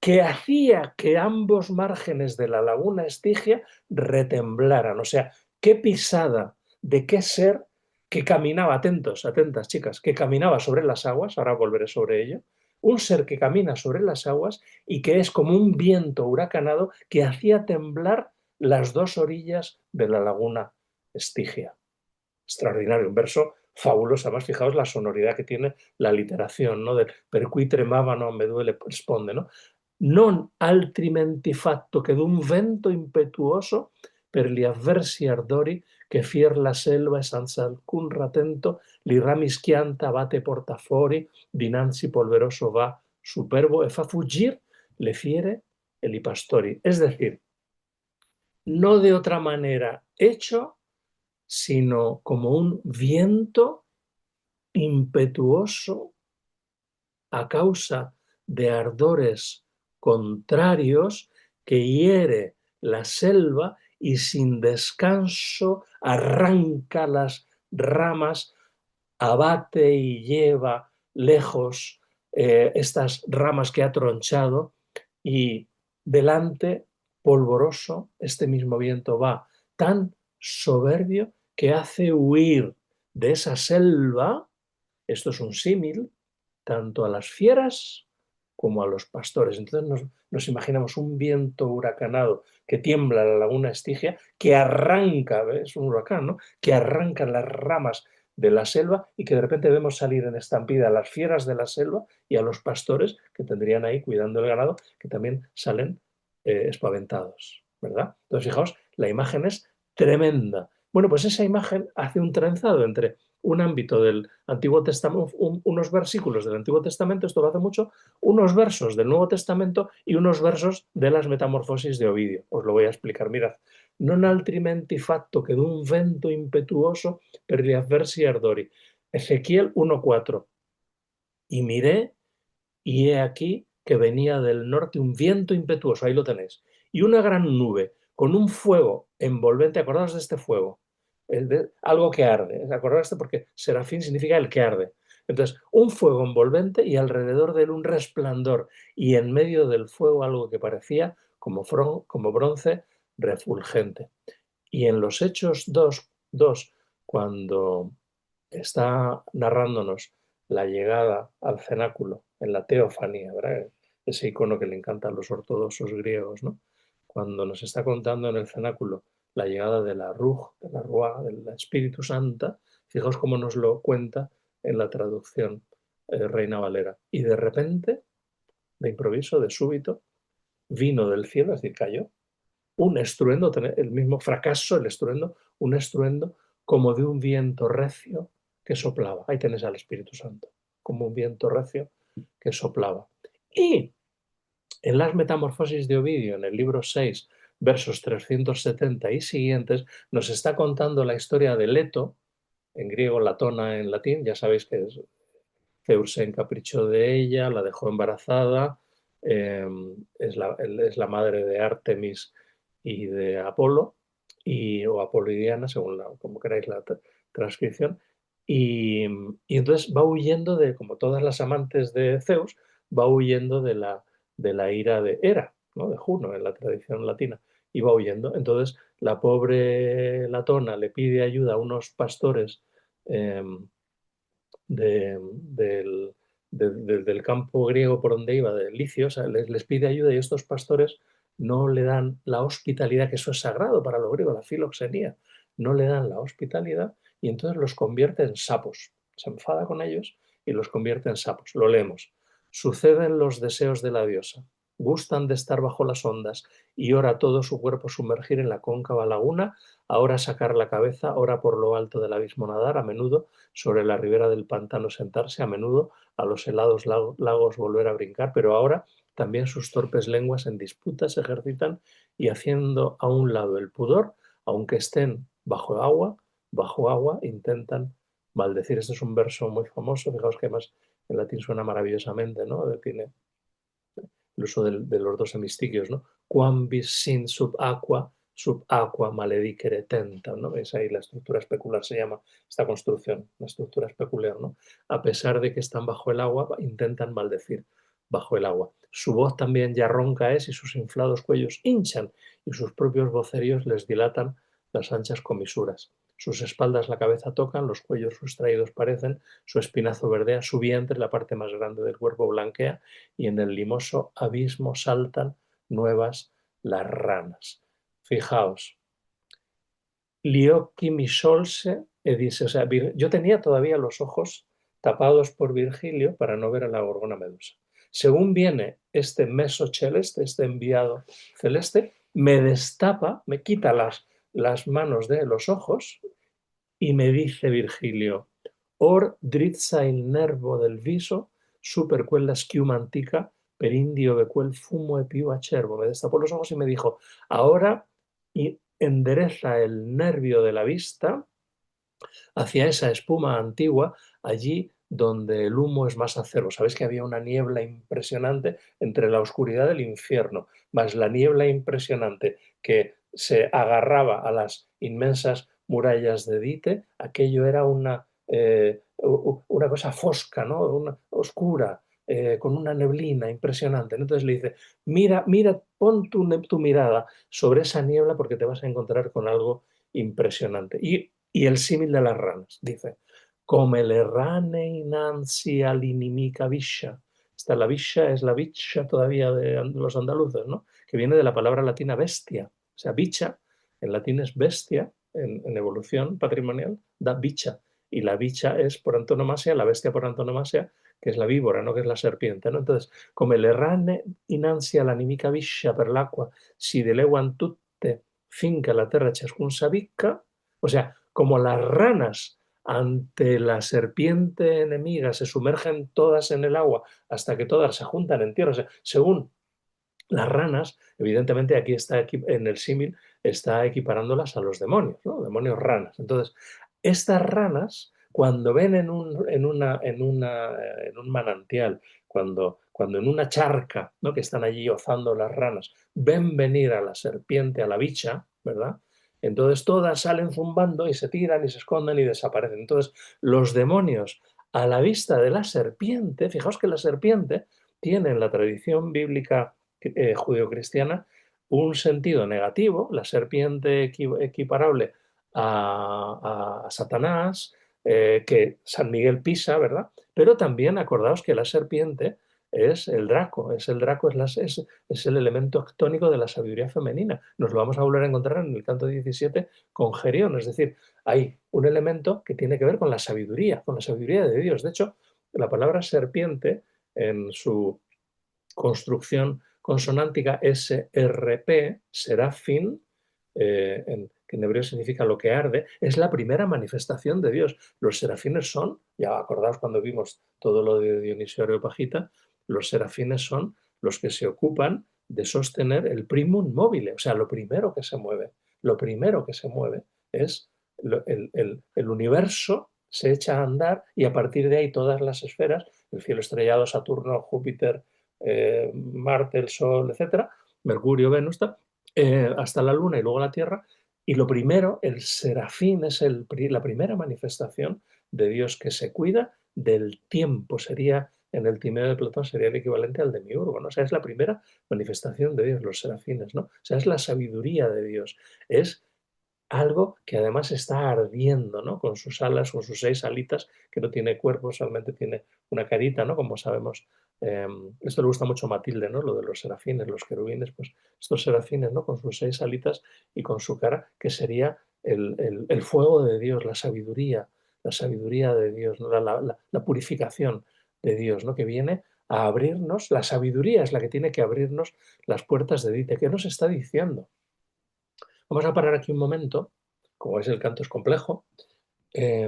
[SPEAKER 1] que hacía que ambos márgenes de la laguna Estigia retemblaran. O sea, qué pisada de qué ser que caminaba, atentos, atentas chicas, que caminaba sobre las aguas, ahora volveré sobre ello, un ser que camina sobre las aguas y que es como un viento huracanado que hacía temblar las dos orillas de la laguna Estigia. Extraordinario, un verso fabuloso. Además, fijaos la sonoridad que tiene la literación, ¿no? Del per cui tremavano me duele responde, ¿no? Non altrimenti fatto che d'un vento impetuoso per gli avversi ardori che fier la selva e senza alcun ratento li rami schianta bate porta fuori dinanzi polveroso va superbo e fa fuggir le fiere e li pastori. Es decir, no de otra manera hecho, sino como un viento impetuoso a causa de ardores contrarios que hiere la selva y sin descanso arranca las ramas, abate y lleva lejos estas ramas que ha tronchado, y delante, polvoroso, este mismo viento va tan soberbio que hace huir de esa selva, esto es un símil, tanto a las fieras como a los pastores. Entonces nos imaginamos un viento huracanado que tiembla la laguna Estigia, que arranca, ¿ves? Un huracán, ¿no? Que arranca las ramas de la selva y que de repente vemos salir en estampida a las fieras de la selva y a los pastores que tendrían ahí cuidando el ganado, que también salen espaventados, ¿verdad? Entonces, fijaos, la imagen es tremenda. Bueno, pues esa imagen hace un trenzado entre un ámbito del Antiguo Testamento, unos versículos del Antiguo Testamento, esto lo hace mucho, unos versos del Nuevo Testamento y unos versos de las Metamorfosis de Ovidio. Os lo voy a explicar. Mirad. Non altrimenti fatto che d'un vento impetuoso per gli avversi ardori. Ezequiel 1:4. Y miré, y he aquí que venía del norte un viento impetuoso, ahí lo tenéis, y una gran nube con un fuego envolvente. Acordaos de este fuego, algo que arde. Acordaos de, porque serafín significa el que arde. Entonces, un fuego envolvente y alrededor de él un resplandor, y en medio del fuego algo que parecía como bronce refulgente. Y en los Hechos 2, cuando está narrándonos la llegada al cenáculo en la teofanía, ¿verdad? Ese icono que le encanta a los ortodoxos griegos, ¿no? Cuando nos está contando en el cenáculo la llegada de la Ruj, de la Ruá, del Espíritu Santa, fijaos cómo nos lo cuenta en la traducción Reina Valera. Y de repente, de improviso, de súbito, vino del cielo, es decir, cayó, un estruendo, el mismo fracaso, el estruendo, un estruendo como de un viento recio que soplaba. Ahí tenés al Espíritu Santo, como un viento recio que soplaba. Y en las Metamorfosis de Ovidio, en el libro 6, versos 370 y siguientes, nos está contando la historia de Leto, en griego, Latona en latín. Ya sabéis que Zeus se encaprichó de ella, la dejó embarazada, es la madre de Artemis y de Apolo, o Apolo y Diana, según como queráis la transcripción, y entonces va huyendo de, como todas las amantes de Zeus, va huyendo de la ira de Hera, ¿no? De Juno en la tradición latina, y va huyendo. Entonces la pobre Latona le pide ayuda a unos pastores eh, del campo griego por donde iba, de Licio, o sea, les pide ayuda y estos pastores no le dan la hospitalidad, que eso es sagrado para los griegos, la filoxenía, no le dan la hospitalidad y entonces los convierte en sapos. Se enfada con ellos y los convierte en sapos. Lo leemos. Suceden los deseos de la diosa. Gustan de estar bajo las ondas y ora todo su cuerpo sumergir en la cóncava laguna, ahora sacar la cabeza, ahora por lo alto del abismo nadar, a menudo sobre la ribera del pantano sentarse, a menudo a los helados lagos volver a brincar, pero ahora también sus torpes lenguas en disputa se ejercitan y haciendo a un lado el pudor, aunque estén bajo agua intentan maldecir. Este es un verso muy famoso, fijaos que además en latín suena maravillosamente, ¿no? Tiene el uso de los dos hemistiquios, ¿no? Quam vis sin sub aqua maledicere tentam, ¿no? Es ahí la estructura especular, se llama esta construcción, la estructura especular, ¿no? A pesar de que están bajo el agua, intentan maldecir bajo el agua. Su voz también ya ronca es y sus inflados cuellos hinchan y sus propios voceríos les dilatan las anchas comisuras. Sus espaldas la cabeza tocan, los cuellos sustraídos parecen, su espinazo verdea, su vientre, la parte más grande del cuerpo blanquea, y en el limoso abismo saltan nuevas las ranas. Fijaos, Liocchi mi solse e dice, o sea, yo tenía todavía los ojos tapados por Virgilio para no ver a la gorgona medusa. Según viene este meso celeste, este enviado celeste, me destapa, me quita las manos de los ojos y me dice Virgilio, or drizza il nervo del viso, super quella schiuma antica, per indio de quel fumo e più acerbo. Me destapó los ojos y me dijo, ahora endereza el nervio de la vista hacia esa espuma antigua, allí donde el humo es más acerbo. Sabéis que había una niebla impresionante entre la oscuridad del infierno, más la niebla impresionante que se agarraba a las inmensas murallas de Dite, aquello era una cosa fosca, ¿no? Una, oscura, con una neblina impresionante. Entonces le dice, mira, mira, pon tu mirada sobre esa niebla porque te vas a encontrar con algo impresionante. Y el símil de las ranas, dice, come le rane innanzi all'inimica viscia. Esta la viscia es la bicha todavía de los andaluces, ¿no? Que viene de la palabra latina bestia. O sea, bicha en latín es bestia, en evolución patrimonial, da bicha. Y la bicha es por antonomasia, la bestia por antonomasia, que es la víbora, ¿no? Que es la serpiente, ¿no? Entonces, come le rane innanzi all'inimica viscia per l'acqua, si deleguan tutte finca la terra ciascun s'avicca. O sea, como las ranas ante la serpiente enemiga se sumergen todas en el agua hasta que todas se juntan en tierra. O sea, según las ranas, evidentemente aquí está en el símil, está equiparándolas a los demonios, ¿no? Demonios ranas. Entonces, estas ranas, cuando ven en un manantial, cuando en una charca, ¿no? Que están allí ozando las ranas, ven venir a la serpiente, a la bicha, ¿verdad? Entonces todas salen zumbando y se tiran y se esconden y desaparecen. Entonces, los demonios, a la vista de la serpiente, fijaos que la serpiente tiene en la tradición bíblica judeocristiana un sentido negativo, la serpiente equiparable a Satanás, que San Miguel pisa, ¿verdad? Pero también acordaos que la serpiente es el Draco, es el elemento tónico de la sabiduría femenina. Nos lo vamos a volver a encontrar en el canto 17 con Gerión, es decir, hay un elemento que tiene que ver con la sabiduría de Dios. De hecho, la palabra serpiente en su construcción consonántica SRP, serafín, que en hebreo significa lo que arde, es la primera manifestación de Dios. Los serafines son, ya acordaos cuando vimos todo lo de Dionisio Areopagita, los serafines son los que se ocupan de sostener el primum mobile, o sea, lo primero que se mueve. Lo primero que se mueve es el universo se echa a andar y a partir de ahí todas las esferas, el cielo estrellado, Saturno, Júpiter, Marte, el Sol, etcétera, Mercurio, Venus, hasta la Luna y luego la Tierra. Y lo primero, el serafín es la primera manifestación de Dios que se cuida del tiempo. Sería, en el Timeo de Platón, sería el equivalente al demiurgo, ¿no? O sea, es la primera manifestación de Dios, los serafines, ¿no? O sea, es la sabiduría de Dios. Es algo que además está ardiendo, ¿no? Con sus alas, con sus 6 alitas, que no tiene cuerpo, solamente tiene una carita, ¿no? Como sabemos, esto le gusta mucho a Matilde, ¿no? Lo de los serafines, los querubines, pues estos serafines, ¿no? Con sus 6 alitas y con su cara, que sería el fuego de Dios, la sabiduría de Dios, ¿no? La purificación de Dios, ¿no? Que viene a abrirnos, la sabiduría es la que tiene que abrirnos las puertas de Dite. ¿Qué nos está diciendo? Vamos a parar aquí un momento, como veis el canto es complejo.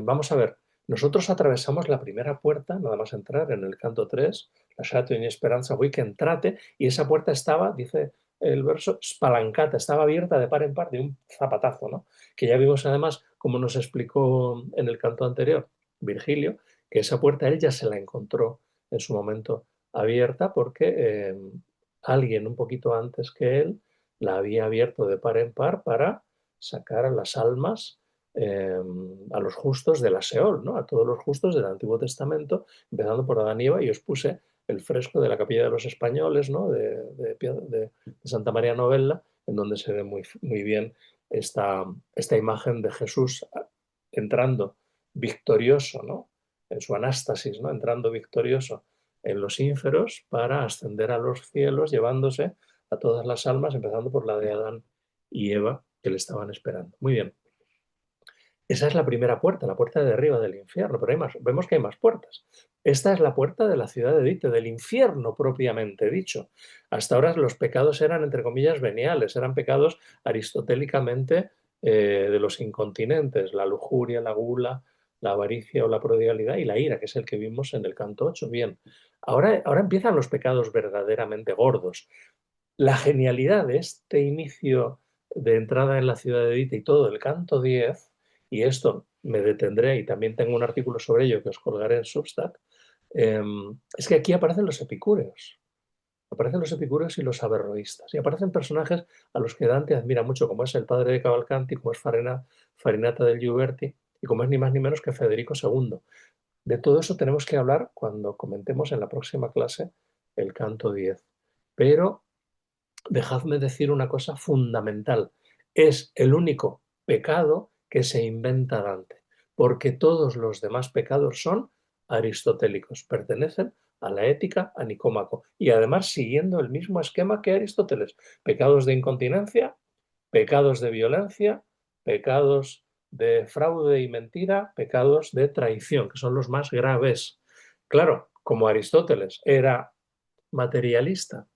[SPEAKER 1] Vamos a ver, nosotros atravesamos la primera puerta, nada más entrar en el canto 3, la Chateau y Esperanza, voy que entrate, y esa puerta estaba, dice el verso, spalancata, estaba abierta de par en par de un zapatazo, ¿no? Que ya vimos además, como nos explicó en el canto anterior Virgilio, que esa puerta él ya se la encontró en su momento abierta porque alguien un poquito antes que él la había abierto de par en par para sacar a las almas, a los justos de la Seol, ¿no? A todos los justos del Antiguo Testamento, empezando por Adán y Eva, y os puse el fresco de la Capilla de los Españoles, ¿no? de Santa María Novella, en donde se ve muy bien esta imagen de Jesús entrando victorioso, ¿no? En su anástasis, ¿no? Entrando victorioso en los ínferos para ascender a los cielos, llevándose a todas las almas, empezando por la de Adán y Eva, que le estaban esperando. Muy bien. Esa es la primera puerta, la puerta de arriba del infierno, pero hay más, vemos que hay más puertas. Esta es la puerta de la ciudad de Dite, del infierno propiamente dicho. Hasta ahora los pecados eran, entre comillas, veniales, eran pecados aristotélicamente de los incontinentes, la lujuria, la gula, la avaricia o la prodigalidad y la ira, que es el que vimos en el canto 8. Bien, ahora empiezan los pecados verdaderamente gordos. La genialidad de este inicio de entrada en la ciudad de Dite y todo el canto 10, y esto me detendré y también tengo un artículo sobre ello que os colgaré en Substack, es que aquí aparecen los epicúreos. Aparecen los epicúreos y los averroístas. Y aparecen personajes a los que Dante admira mucho, como es el padre de Cavalcanti, como es Farinata del Giuberti, y como es ni más ni menos que Federico II. De todo eso tenemos que hablar cuando comentemos en la próxima clase el canto 10. Pero dejadme decir una cosa fundamental. Es el único pecado que se inventa Dante, porque todos los demás pecados son aristotélicos, pertenecen a la ética a Nicómaco y además siguiendo el mismo esquema que Aristóteles. Pecados de incontinencia, pecados de violencia, pecados de fraude y mentira, pecados de traición, que son los más graves. Claro, como Aristóteles era materialista,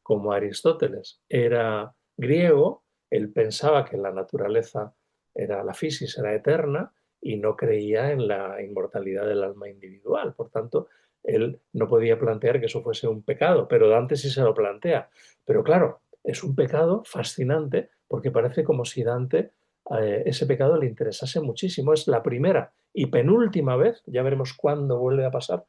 [SPEAKER 1] como Aristóteles era griego, él pensaba que la naturaleza era la fisis, era eterna y no creía en la inmortalidad del alma individual. Por tanto, él no podía plantear que eso fuese un pecado, pero Dante sí se lo plantea. Pero claro, es un pecado fascinante porque parece como si Dante ese pecado le interesase muchísimo. Es la primera y penúltima vez, ya veremos cuándo vuelve a pasar,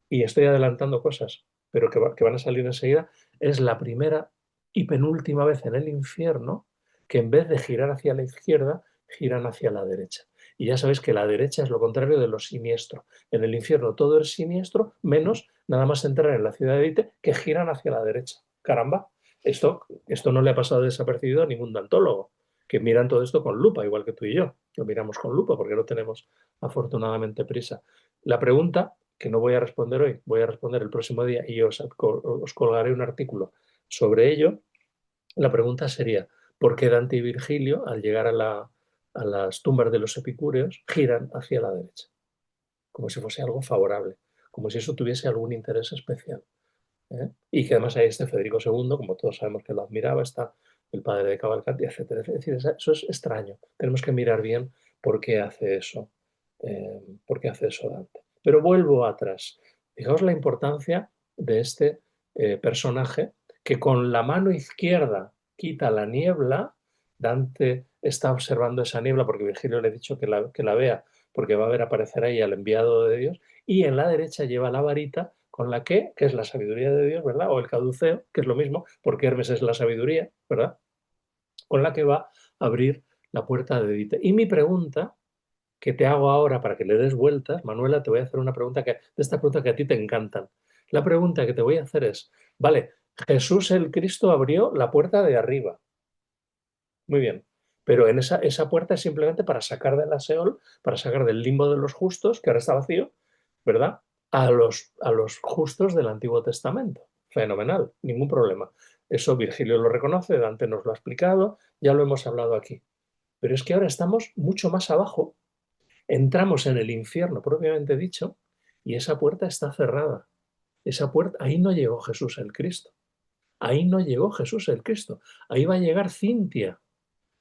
[SPEAKER 1] y estoy adelantando cosas, pero que van a salir enseguida, es la primera y penúltima vez en el infierno que en vez de girar hacia la izquierda, giran hacia la derecha. Y ya sabéis que la derecha es lo contrario de lo siniestro. En el infierno todo es siniestro, menos nada más entrar en la ciudad de Dite, que giran hacia la derecha. Caramba, esto no le ha pasado desapercibido a ningún dantólogo, que miran todo esto con lupa, igual que tú y yo. Lo miramos con lupa porque no tenemos afortunadamente prisa. La pregunta que no voy a responder hoy, voy a responder el próximo día y os colgaré un artículo sobre ello. La pregunta sería, ¿por qué Dante y Virgilio, al llegar a las tumbas de los epicúreos, giran hacia la derecha? Como si fuese algo favorable, como si eso tuviese algún interés especial. Y que además hay este Federico II, como todos sabemos que lo admiraba, está el padre de Cavalcanti, etc. Es decir, eso es extraño. Tenemos que mirar bien por qué hace eso, por qué hace eso Dante. Pero vuelvo atrás. Fijaos la importancia de este personaje que con la mano izquierda quita la niebla. Dante está observando esa niebla porque Virgilio le ha dicho que la vea porque va a ver aparecer ahí al enviado de Dios, y en la derecha lleva la varita con la que es la sabiduría de Dios, ¿verdad? O el caduceo, que es lo mismo, porque Hermes es la sabiduría, ¿verdad? Con la que va a abrir la puerta de Dite. Y mi pregunta que te hago ahora para que le des vueltas, Manuela, te voy a hacer una pregunta de esta pregunta que a ti te encantan. La pregunta que te voy a hacer es, vale, Jesús el Cristo abrió la puerta de arriba. Muy bien. Pero en esa puerta es simplemente para sacar de la Seol, para sacar del limbo de los justos, que ahora está vacío, ¿verdad? A los justos del Antiguo Testamento. Fenomenal, ningún problema. Eso Virgilio lo reconoce, Dante nos lo ha explicado, ya lo hemos hablado aquí. Pero es que ahora estamos mucho más abajo, entramos en el infierno propiamente dicho, y esa puerta está cerrada. Esa puerta, ahí no llegó Jesús el Cristo. Ahí no llegó Jesús el Cristo. Ahí va a llegar Cintia.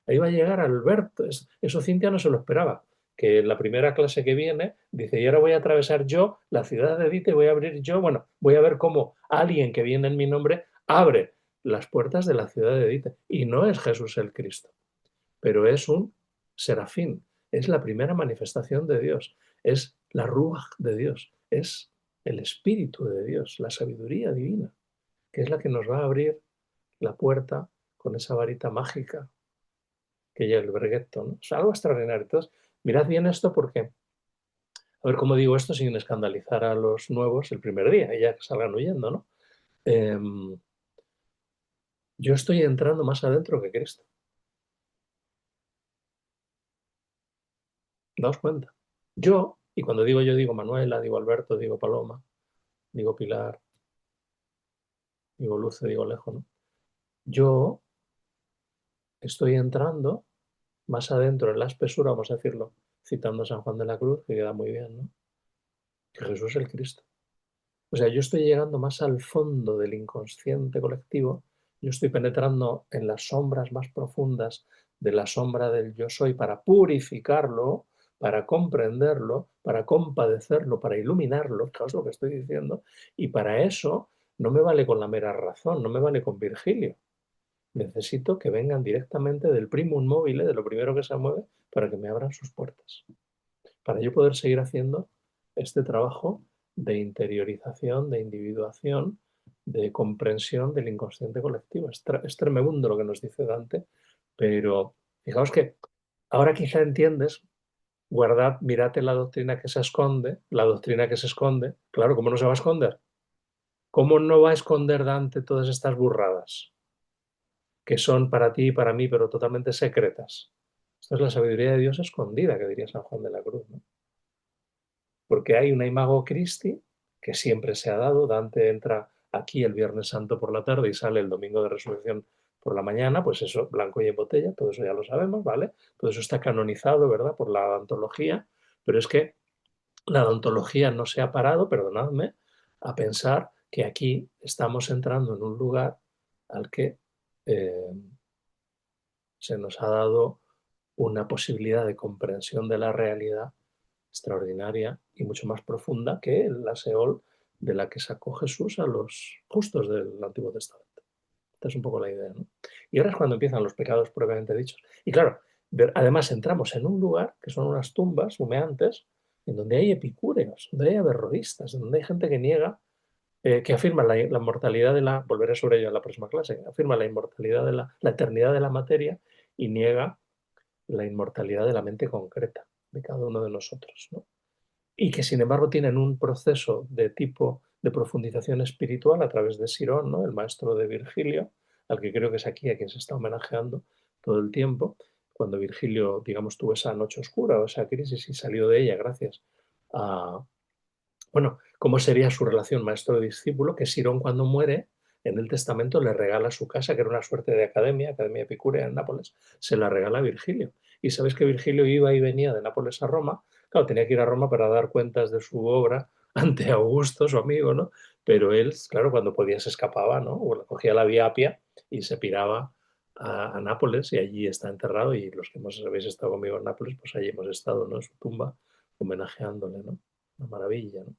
[SPEAKER 1] Ahí va a llegar Alberto. Eso Cintia no se lo esperaba. Que en la primera clase que viene dice, y ahora voy a atravesar yo la ciudad de Edite, voy a abrir yo, bueno, voy a ver cómo alguien que viene en mi nombre abre las puertas de la ciudad de Edite. Y no es Jesús el Cristo, pero es un serafín. Es la primera manifestación de Dios. Es la Ruach de Dios. Es el Espíritu de Dios, la sabiduría divina, que es la que nos va a abrir la puerta con esa varita mágica que ya el Berghetto, ¿no? Es algo extraordinario. Entonces, mirad bien esto porque, a ver cómo digo esto sin escandalizar a los nuevos el primer día, y ya que salgan huyendo, ¿no? Yo estoy entrando más adentro que Cristo. Daos cuenta. Yo, y cuando digo yo, digo Manuela, digo Alberto, digo Paloma, digo Pilar, digo Luce, digo Alejo, ¿no? Yo estoy entrando más adentro en la espesura, vamos a decirlo, citando a San Juan de la Cruz, que queda muy bien, ¿no? Que Jesús es el Cristo. O sea, yo estoy llegando más al fondo del inconsciente colectivo, yo estoy penetrando en las sombras más profundas de la sombra del yo soy para purificarlo, para comprenderlo, para compadecerlo, para iluminarlo, fijaos lo que estoy diciendo, y para eso no me vale con la mera razón, no me vale con Virgilio. Necesito que vengan directamente del primum mobile, de lo primero que se mueve, para que me abran sus puertas para yo poder seguir haciendo este trabajo de interiorización, de individuación, de comprensión del inconsciente colectivo. Es tremendo lo que nos dice Dante, pero fijaos que ahora quizá entiendes, guardad, mirate la doctrina que se esconde, la doctrina que se esconde, claro, ¿cómo no se va a esconder? ¿Cómo no va a esconder Dante todas estas burradas que son para ti y para mí, pero totalmente secretas? Esta es la sabiduría de Dios escondida, que diría San Juan de la Cruz, ¿no? Porque hay una imago Christi que siempre se ha dado. Dante entra aquí el Viernes Santo por la tarde y sale el Domingo de Resurrección por la mañana, pues eso, blanco y en botella, todo eso ya lo sabemos, ¿vale? Todo eso está canonizado, ¿verdad? Por la odontología, pero es que la odontología no se ha parado, perdonadme, a pensar que aquí estamos entrando en un lugar al que eh, se nos ha dado una posibilidad de comprensión de la realidad extraordinaria y mucho más profunda que la Seol de la que sacó Jesús a los justos del Antiguo Testamento. Esta es un poco la idea, ¿no? Y ahora es cuando empiezan los pecados propiamente dichos. Y claro, además entramos en un lugar que son unas tumbas humeantes, en donde hay epicúreos, donde hay averroístas, donde hay gente que niega, que afirma la inmortalidad de la, volveré sobre ello en la próxima clase, afirma la inmortalidad de la eternidad de la materia y niega la inmortalidad de la mente concreta de cada uno de nosotros, ¿no? Y que sin embargo tienen un proceso de tipo de profundización espiritual a través de Sirón, ¿no? El maestro de Virgilio, al que creo que es aquí a quien se está homenajeando todo el tiempo, cuando Virgilio, digamos, tuvo esa noche oscura o esa crisis y salió de ella gracias a, bueno, cómo sería su relación maestro-discípulo, que Sirón cuando muere, en el testamento le regala su casa, que era una suerte de academia, academia epicúrea en Nápoles, se la regala a Virgilio. Y sabes que Virgilio iba y venía de Nápoles a Roma, claro, tenía que ir a Roma para dar cuentas de su obra ante Augusto, su amigo, ¿no? Pero él, claro, cuando podía se escapaba, ¿no? O cogía la Vía Apia y se piraba a Nápoles y allí está enterrado y los que habéis estado conmigo en Nápoles, pues allí hemos estado, ¿no? En su tumba, homenajeándole, ¿no? Una maravilla, ¿no?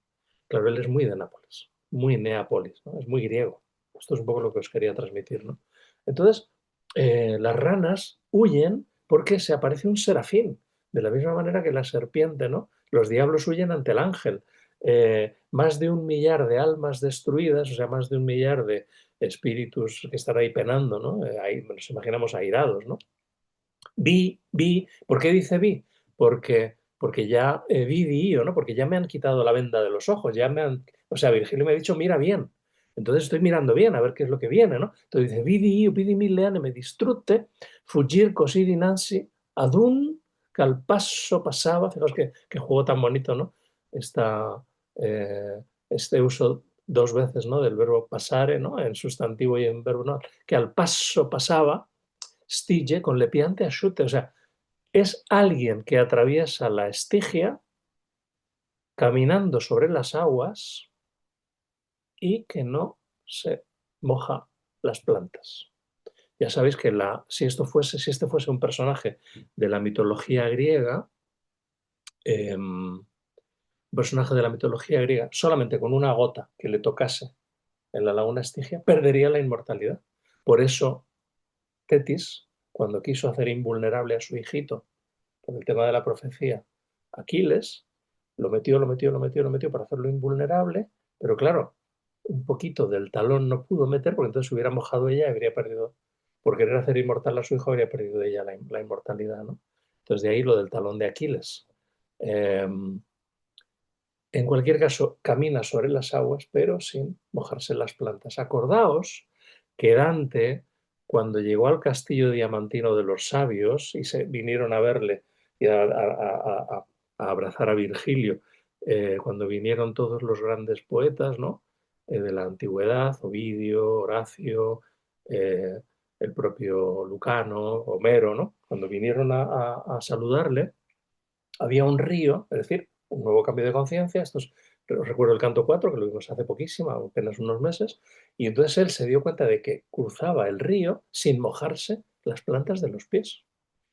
[SPEAKER 1] Claro, él es muy de Nápoles, muy Neápolis, ¿no? Es muy griego. Esto es un poco lo que os quería transmitir, ¿no? Entonces, las ranas huyen porque se aparece un serafín, de la misma manera que la serpiente, ¿no? Los diablos huyen ante el ángel. Más de 1 millar de almas destruidas, o sea, más de 1 millar de espíritus que están ahí penando, ¿no? Ahí nos imaginamos airados, ¿no? Vi, ¿por qué dice vi? Porque porque ya vidi io, ¿no? Porque ya me han quitado la venda de los ojos, ya me han, o sea, Virgilio me ha dicho, mira bien. Entonces estoy mirando bien a ver qué es lo que viene, ¿no? Entonces dice, vidi io, vidi mille anime distrutte, fuggir così dinanzi ad un que al paso pasaba, fijaos qué juego tan bonito, ¿no? Esta, este uso dos veces, ¿no? Del verbo pasare, ¿no? En sustantivo y en verbo no, que al paso pasaba, stige con le piante asciutte, o sea, es alguien que atraviesa la Estigia caminando sobre las aguas y que no se moja las plantas. Ya sabéis que si este fuese un personaje de la mitología griega, un personaje de la mitología griega, solamente con una gota que le tocase en la laguna Estigia, perdería la inmortalidad. Por eso Tetis, cuando quiso hacer invulnerable a su hijito por el tema de la profecía, Aquiles, lo metió para hacerlo invulnerable, pero claro, un poquito del talón no pudo meter porque entonces hubiera mojado ella y habría perdido, por querer hacer inmortal a su hijo, habría perdido ella la inmortalidad, ¿no? Entonces de ahí lo del talón de Aquiles. En cualquier caso, camina sobre las aguas, pero sin mojarse las plantas. Acordaos que Dante, cuando llegó al castillo diamantino de los sabios y se vinieron a verle y a abrazar a Virgilio, cuando vinieron todos los grandes poetas, ¿no? De la antigüedad, Ovidio, Horacio, eh, el propio Lucano, Homero, ¿no? Cuando vinieron a saludarle, había un río, es decir, un nuevo cambio de conciencia. Recuerdo el canto 4 que lo vimos hace poquísimo, apenas unos meses, y entonces él se dio cuenta de que cruzaba el río sin mojarse las plantas de los pies.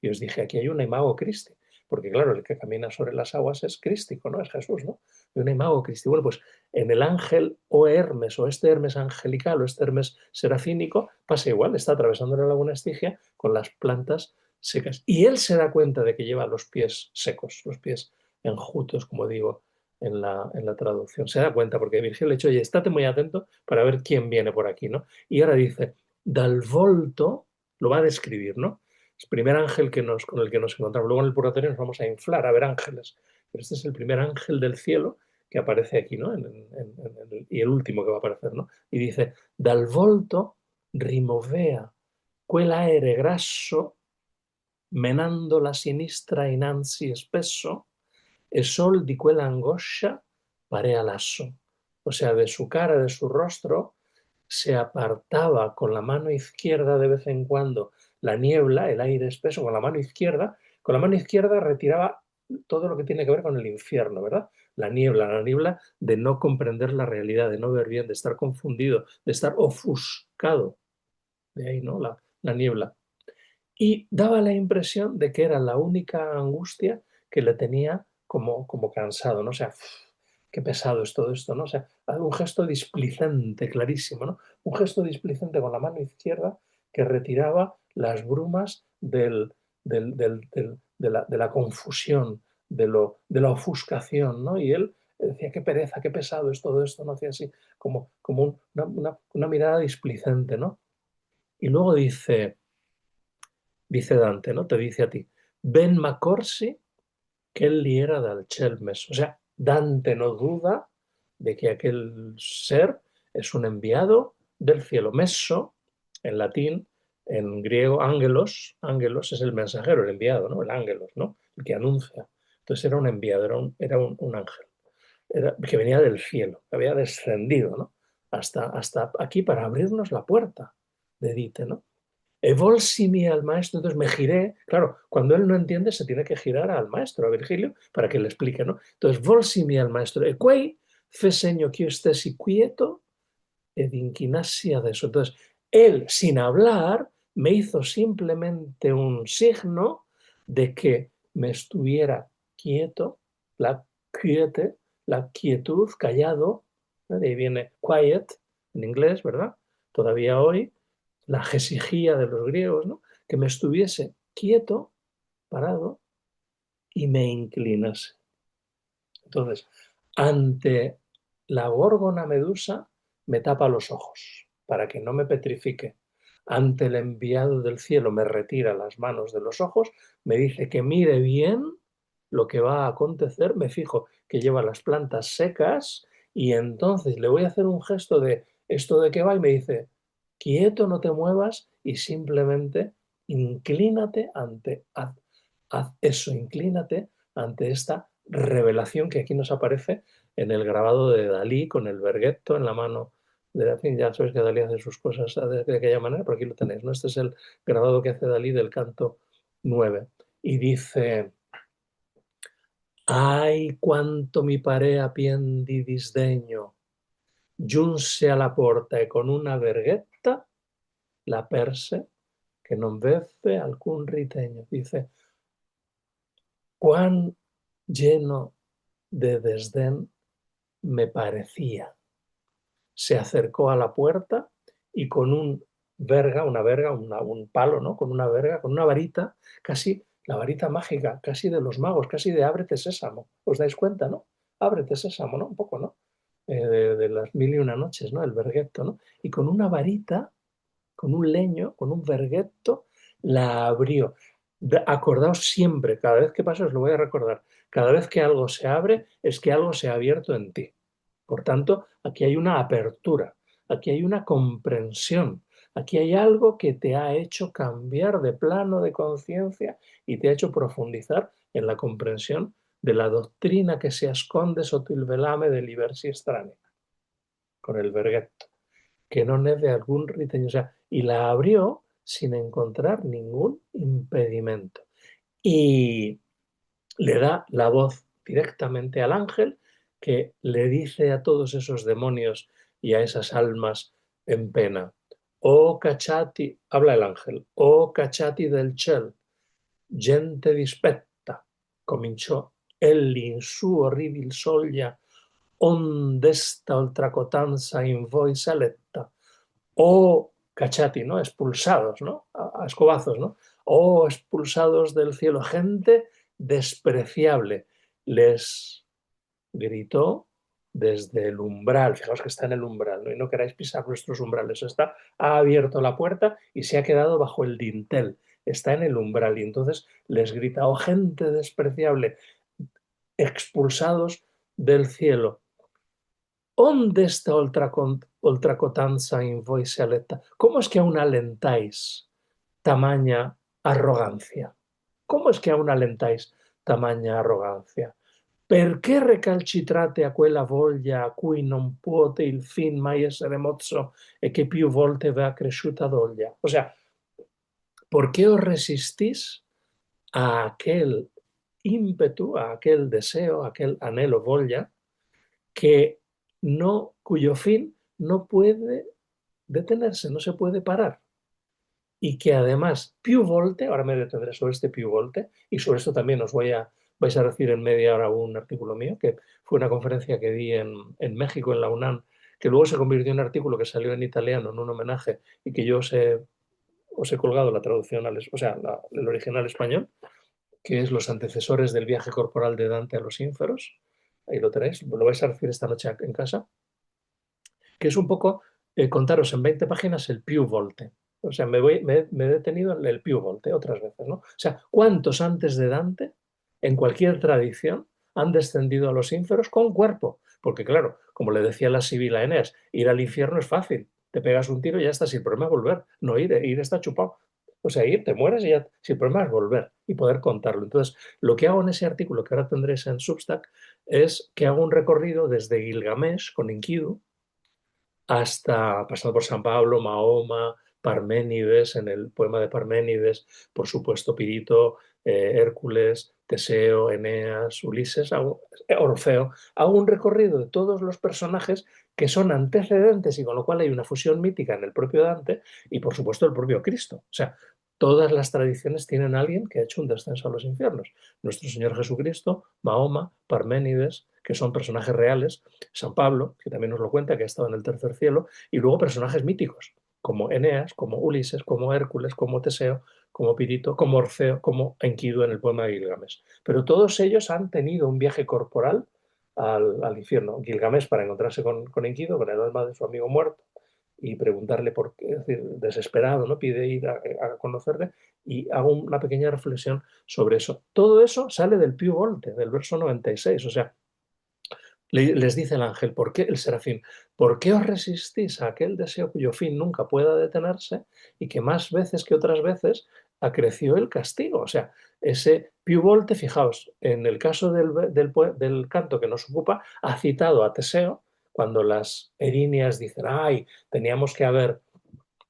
[SPEAKER 1] Y os dije, aquí hay un imago Christi, porque claro, el que camina sobre las aguas es crístico, ¿no? Es Jesús, ¿no? Y un imago Christi. Bueno, pues en el ángel o Hermes, o este Hermes angelical, o este Hermes serafínico, pasa igual, está atravesando la laguna Estigia con las plantas secas. Y él se da cuenta de que lleva los pies secos, los pies enjutos, como digo en la traducción. Se da cuenta porque Virgilio le ha dicho, oye, estate muy atento para ver quién viene por aquí, ¿no? Y ahora dice, dal volto, lo va a describir, ¿no? Es el primer ángel con el que nos encontramos. Luego en el purgatorio nos vamos a inflar a ver ángeles. Pero este es el primer ángel del cielo que aparece aquí, ¿no? Y el último que va a aparecer, ¿no? Y dice, dal volto rimovea quell'aere grasso menando la sinistra innanzi spesso e sol di quella angoscia parea lasso. O sea, de su cara, de su rostro, se apartaba con la mano izquierda de vez en cuando la niebla, el aire espeso, con la mano izquierda retiraba todo lo que tiene que ver con el infierno, ¿verdad? La niebla de no comprender la realidad, de no ver bien, de estar confundido, de estar ofuscado. De ahí, ¿no? La niebla. Y daba la impresión de que era la única angustia que le tenía como cansado, ¿no? O sea, qué pesado es todo esto, ¿no? O sea, un gesto displicente, clarísimo, ¿no? Un gesto displicente con la mano izquierda que retiraba las brumas de la confusión, de la ofuscación, ¿no? Y él decía, qué pereza, qué pesado es todo esto, ¿no? Hacía así, como una mirada displicente, ¿no? Y luego dice Dante, ¿no? Te dice a ti, ben m'accorsi que él era del Chelmes. O sea, Dante no duda de que aquel ser es un enviado del cielo. Messo, en latín, en griego, ángelos es el mensajero, el enviado, ¿no? El ángelos, ¿no? El que anuncia. Entonces era un enviado, era un ángel, que venía del cielo, que había descendido, ¿no? Hasta aquí para abrirnos la puerta de Dite, ¿no? Volsimi al maestro, entonces me giré. Claro, cuando él no entiende, se tiene que girar al maestro, a Virgilio, para que le explique, ¿no? Entonces, volsimi al maestro, e quei fe segno que yo stesi quieto ed inchinassi adesso. Entonces, él, sin hablar, me hizo simplemente un signo de que me estuviera quieto, la quiete, la quietud, callado, ¿no? De ahí viene quiet en inglés, ¿verdad? Todavía hoy, la gesijía de los griegos, ¿no? Que me estuviese quieto, parado, y me inclinase. Entonces, ante la górgona medusa, me tapa los ojos para que no me petrifique. Ante el enviado del cielo, me retira las manos de los ojos, me dice que mire bien lo que va a acontecer, me fijo que lleva las plantas secas y entonces le voy a hacer un gesto de esto de qué va y me dice, quieto, no te muevas y simplemente inclínate haz eso, inclínate ante esta revelación que aquí nos aparece en el grabado de Dalí con el Berghetto en la mano. En fin, ya sabéis que Dalí hace sus cosas de aquella manera, pero aquí lo tenéis, ¿no? Este es el grabado que hace Dalí del canto 9. Y dice, ay, cuanto mi parea pien di disdegno, giunse alla porta e con una verghetta la perse che non vesse alcun ritegno. Dice, cuán lleno de desdén me parecía. Se acercó a la puerta y con un palo, ¿no? Con una verga, con una varita, casi la varita mágica, casi de los magos, casi de ábrete sésamo. ¿Os dais cuenta, no? Ábrete sésamo, ¿no? Un poco, ¿no? De las mil y una noches, ¿no? El verguetto, ¿no? Y con una varita, con un leño, con un verguetto, la abrió. Acordaos siempre, cada vez que pasa os lo voy a recordar, cada vez que algo se abre es que algo se ha abierto en ti. Por tanto, aquí hay una apertura, aquí hay una comprensión, aquí hay algo que te ha hecho cambiar de plano de conciencia y te ha hecho profundizar en la comprensión de la doctrina que se esconde sotto il velame de diversi strani, con el verghetto, que no es de algún riteño, o sea, y la abrió sin encontrar ningún impedimento. Y le da la voz directamente al ángel que le dice a todos esos demonios y a esas almas en pena, oh cacciati, habla el ángel, oh cacciati del ciel, gente dispetta, cominciò egli in suo ribil soglia, ond'esta oltracotanza in voi saletta, oh cacciati, ¿no? Expulsados, ¿no? A escobazos, ¿no? Oh expulsados del cielo, gente despreciable, les gritó desde el umbral, fijaos que está en el umbral, ¿no? Y no queráis pisar nuestros umbrales, ha abierto la puerta y se ha quedado bajo el dintel, está en el umbral y entonces les grita, oh gente despreciable, expulsados del cielo. ¿Dónde está oltracotanza in voi saletta? ¿Cómo es que aún alentáis tamaña arrogancia? ¿Cómo es que aún alentáis tamaña arrogancia? Perché recalcitrate a quella voglia a cui non puote il fin mai essere mozzo e che più volte va cresciuta doglia? O sea, ¿por qué os resistís a aquel ímpetu, a aquel deseo, a aquel anhelo voglia que no, cuyo fin no puede detenerse, no se puede parar? Y que además più volte, ahora me detendré sobre este più volte, y sobre esto también vais a recibir en media hora un artículo mío, que fue una conferencia que di en México, en la UNAM, que luego se convirtió en un artículo que salió en italiano, en un homenaje, y que yo os he colgado la traducción, o sea, el original español, que es Los antecesores del viaje corporal de Dante a los ínferos. Ahí lo tenéis, lo vais a recibir esta noche en casa, que es un poco contaros en 20 páginas el più volte. O sea, me he detenido en el più volte otras veces, ¿no? O sea, ¿cuántos antes de Dante, en cualquier tradición, han descendido a los ínferos con cuerpo? Porque claro, como le decía la Sibila a Eneas, ir al infierno es fácil. Te pegas un tiro y ya está, sin problema volver. No ir está chupado. O sea, ir, te mueres y ya, sin problema es volver y poder contarlo. Entonces, lo que hago en ese artículo que ahora tendréis en Substack es que hago un recorrido desde Gilgamesh con Enkidu, hasta pasando por San Pablo, Mahoma, Parménides, en el poema de Parménides, por supuesto Pirito, Hércules, Teseo, Eneas, Ulises, Orfeo. Hago un recorrido de todos los personajes que son antecedentes y con lo cual hay una fusión mítica en el propio Dante y por supuesto el propio Cristo. O sea, todas las tradiciones tienen a alguien que ha hecho un descenso a los infiernos. Nuestro Señor Jesucristo, Mahoma, Parménides, que son personajes reales, San Pablo, que también nos lo cuenta, que ha estado en el tercer cielo, y luego personajes míticos, como Eneas, como Ulises, como Hércules, como Teseo, como Pirito, como Orfeo, como Enkidu en el poema de Gilgamesh. Pero todos ellos han tenido un viaje corporal al infierno. Gilgamesh para encontrarse con Enkidu, con el alma de su amigo muerto, y preguntarle por qué, es decir, desesperado, ¿no? Pide ir a conocerle y hago una pequeña reflexión sobre eso. Todo eso sale del Piu Volte, del verso 96, o sea, les dice el ángel, ¿por qué el serafín? ¿Por qué os resistís a aquel deseo cuyo fin nunca pueda detenerse y que más veces que otras veces acreció el castigo? O sea, ese più volte, fijaos, en el caso del canto que nos ocupa, ha citado a Teseo cuando las erinias dicen, ay, teníamos que haber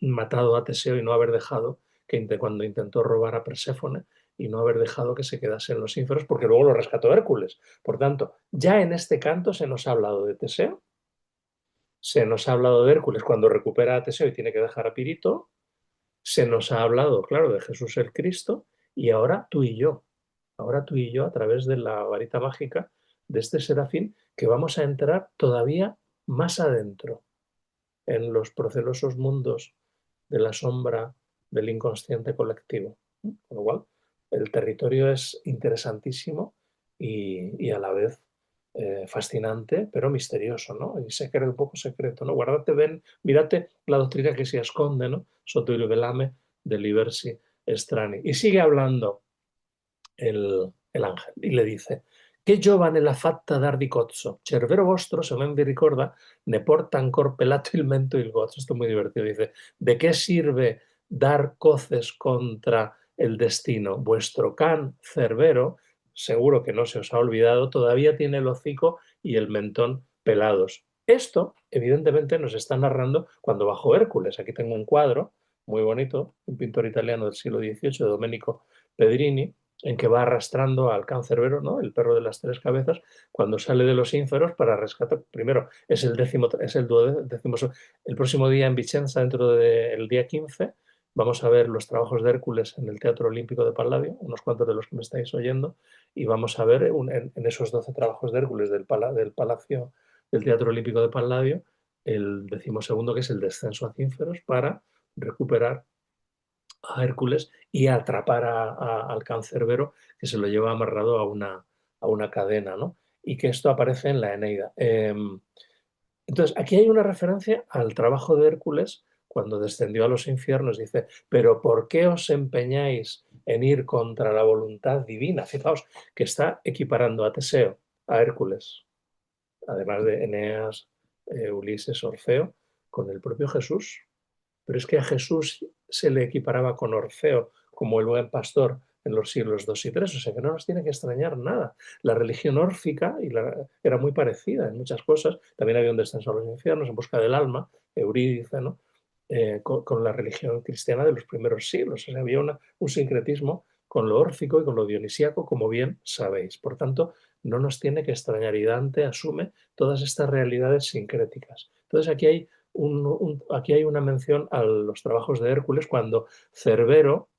[SPEAKER 1] matado a Teseo y no haber dejado que cuando intentó robar a Perséfone y no haber dejado que se quedase en los ínferos, porque luego lo rescató Hércules. Por tanto, ya en este canto se nos ha hablado de Teseo, se nos ha hablado de Hércules cuando recupera a Teseo y tiene que dejar a Pirito, se nos ha hablado, claro, de Jesús el Cristo, y ahora tú y yo, a través de la varita mágica de este serafín, que vamos a entrar todavía más adentro en los procelosos mundos de la sombra del inconsciente colectivo. Con lo cual, el territorio es interesantísimo y a la vez fascinante, pero misterioso, ¿no? Y secreto, un poco secreto, ¿no? Guardate, ven, mírate la doctrina que se esconde, ¿no? Sotto il velame de libersi strani. Y sigue hablando el ángel y le dice: che giovane l'ha fatta dar di cozzo, cervero vostro, se non vi ricorda, ne porta ancor pelato il mento y el gozo. Esto es muy divertido. Dice: ¿de qué sirve dar coces contra el destino? Vuestro can cerbero, seguro que no se os ha olvidado, todavía tiene el hocico y el mentón pelados. Esto, evidentemente, nos está narrando cuando bajó Hércules. Aquí tengo un cuadro muy bonito, un pintor italiano del siglo XVIII, Domenico Pedrini, en que va arrastrando al can cerbero, ¿no? El perro de las tres cabezas, cuando sale de los ínferos para rescatar. Primero, es el décimo, es el duodécimo. El próximo día en Vicenza, dentro del día 15, vamos a ver los trabajos de Hércules en el Teatro Olímpico de Palladio, unos cuantos de los que me estáis oyendo, y vamos a ver en esos 12 trabajos de Hércules del Palacio del Teatro Olímpico de Palladio, el decimosegundo, que es el descenso a ínferos, para recuperar a Hércules y atrapar al cancerbero, que se lo lleva amarrado a una cadena, ¿no? Y que esto aparece en la Eneida. Entonces, aquí hay una referencia al trabajo de Hércules cuando descendió a los infiernos. Dice: pero ¿por qué os empeñáis en ir contra la voluntad divina? Fijaos que está equiparando a Teseo, a Hércules, además de Eneas, Ulises, Orfeo, con el propio Jesús. Pero es que a Jesús se le equiparaba con Orfeo como el buen pastor en los siglos II y III, o sea que no nos tiene que extrañar nada. La religión órfica era muy parecida en muchas cosas. También había un descenso a los infiernos en busca del alma, Eurídice, ¿no? Con la religión cristiana de los primeros siglos. O sea, había un sincretismo con lo órfico y con lo dionisíaco, como bien sabéis. Por tanto, no nos tiene que extrañar, y Dante asume todas estas realidades sincréticas. Entonces aquí hay una mención a los trabajos de Hércules cuando Cerbero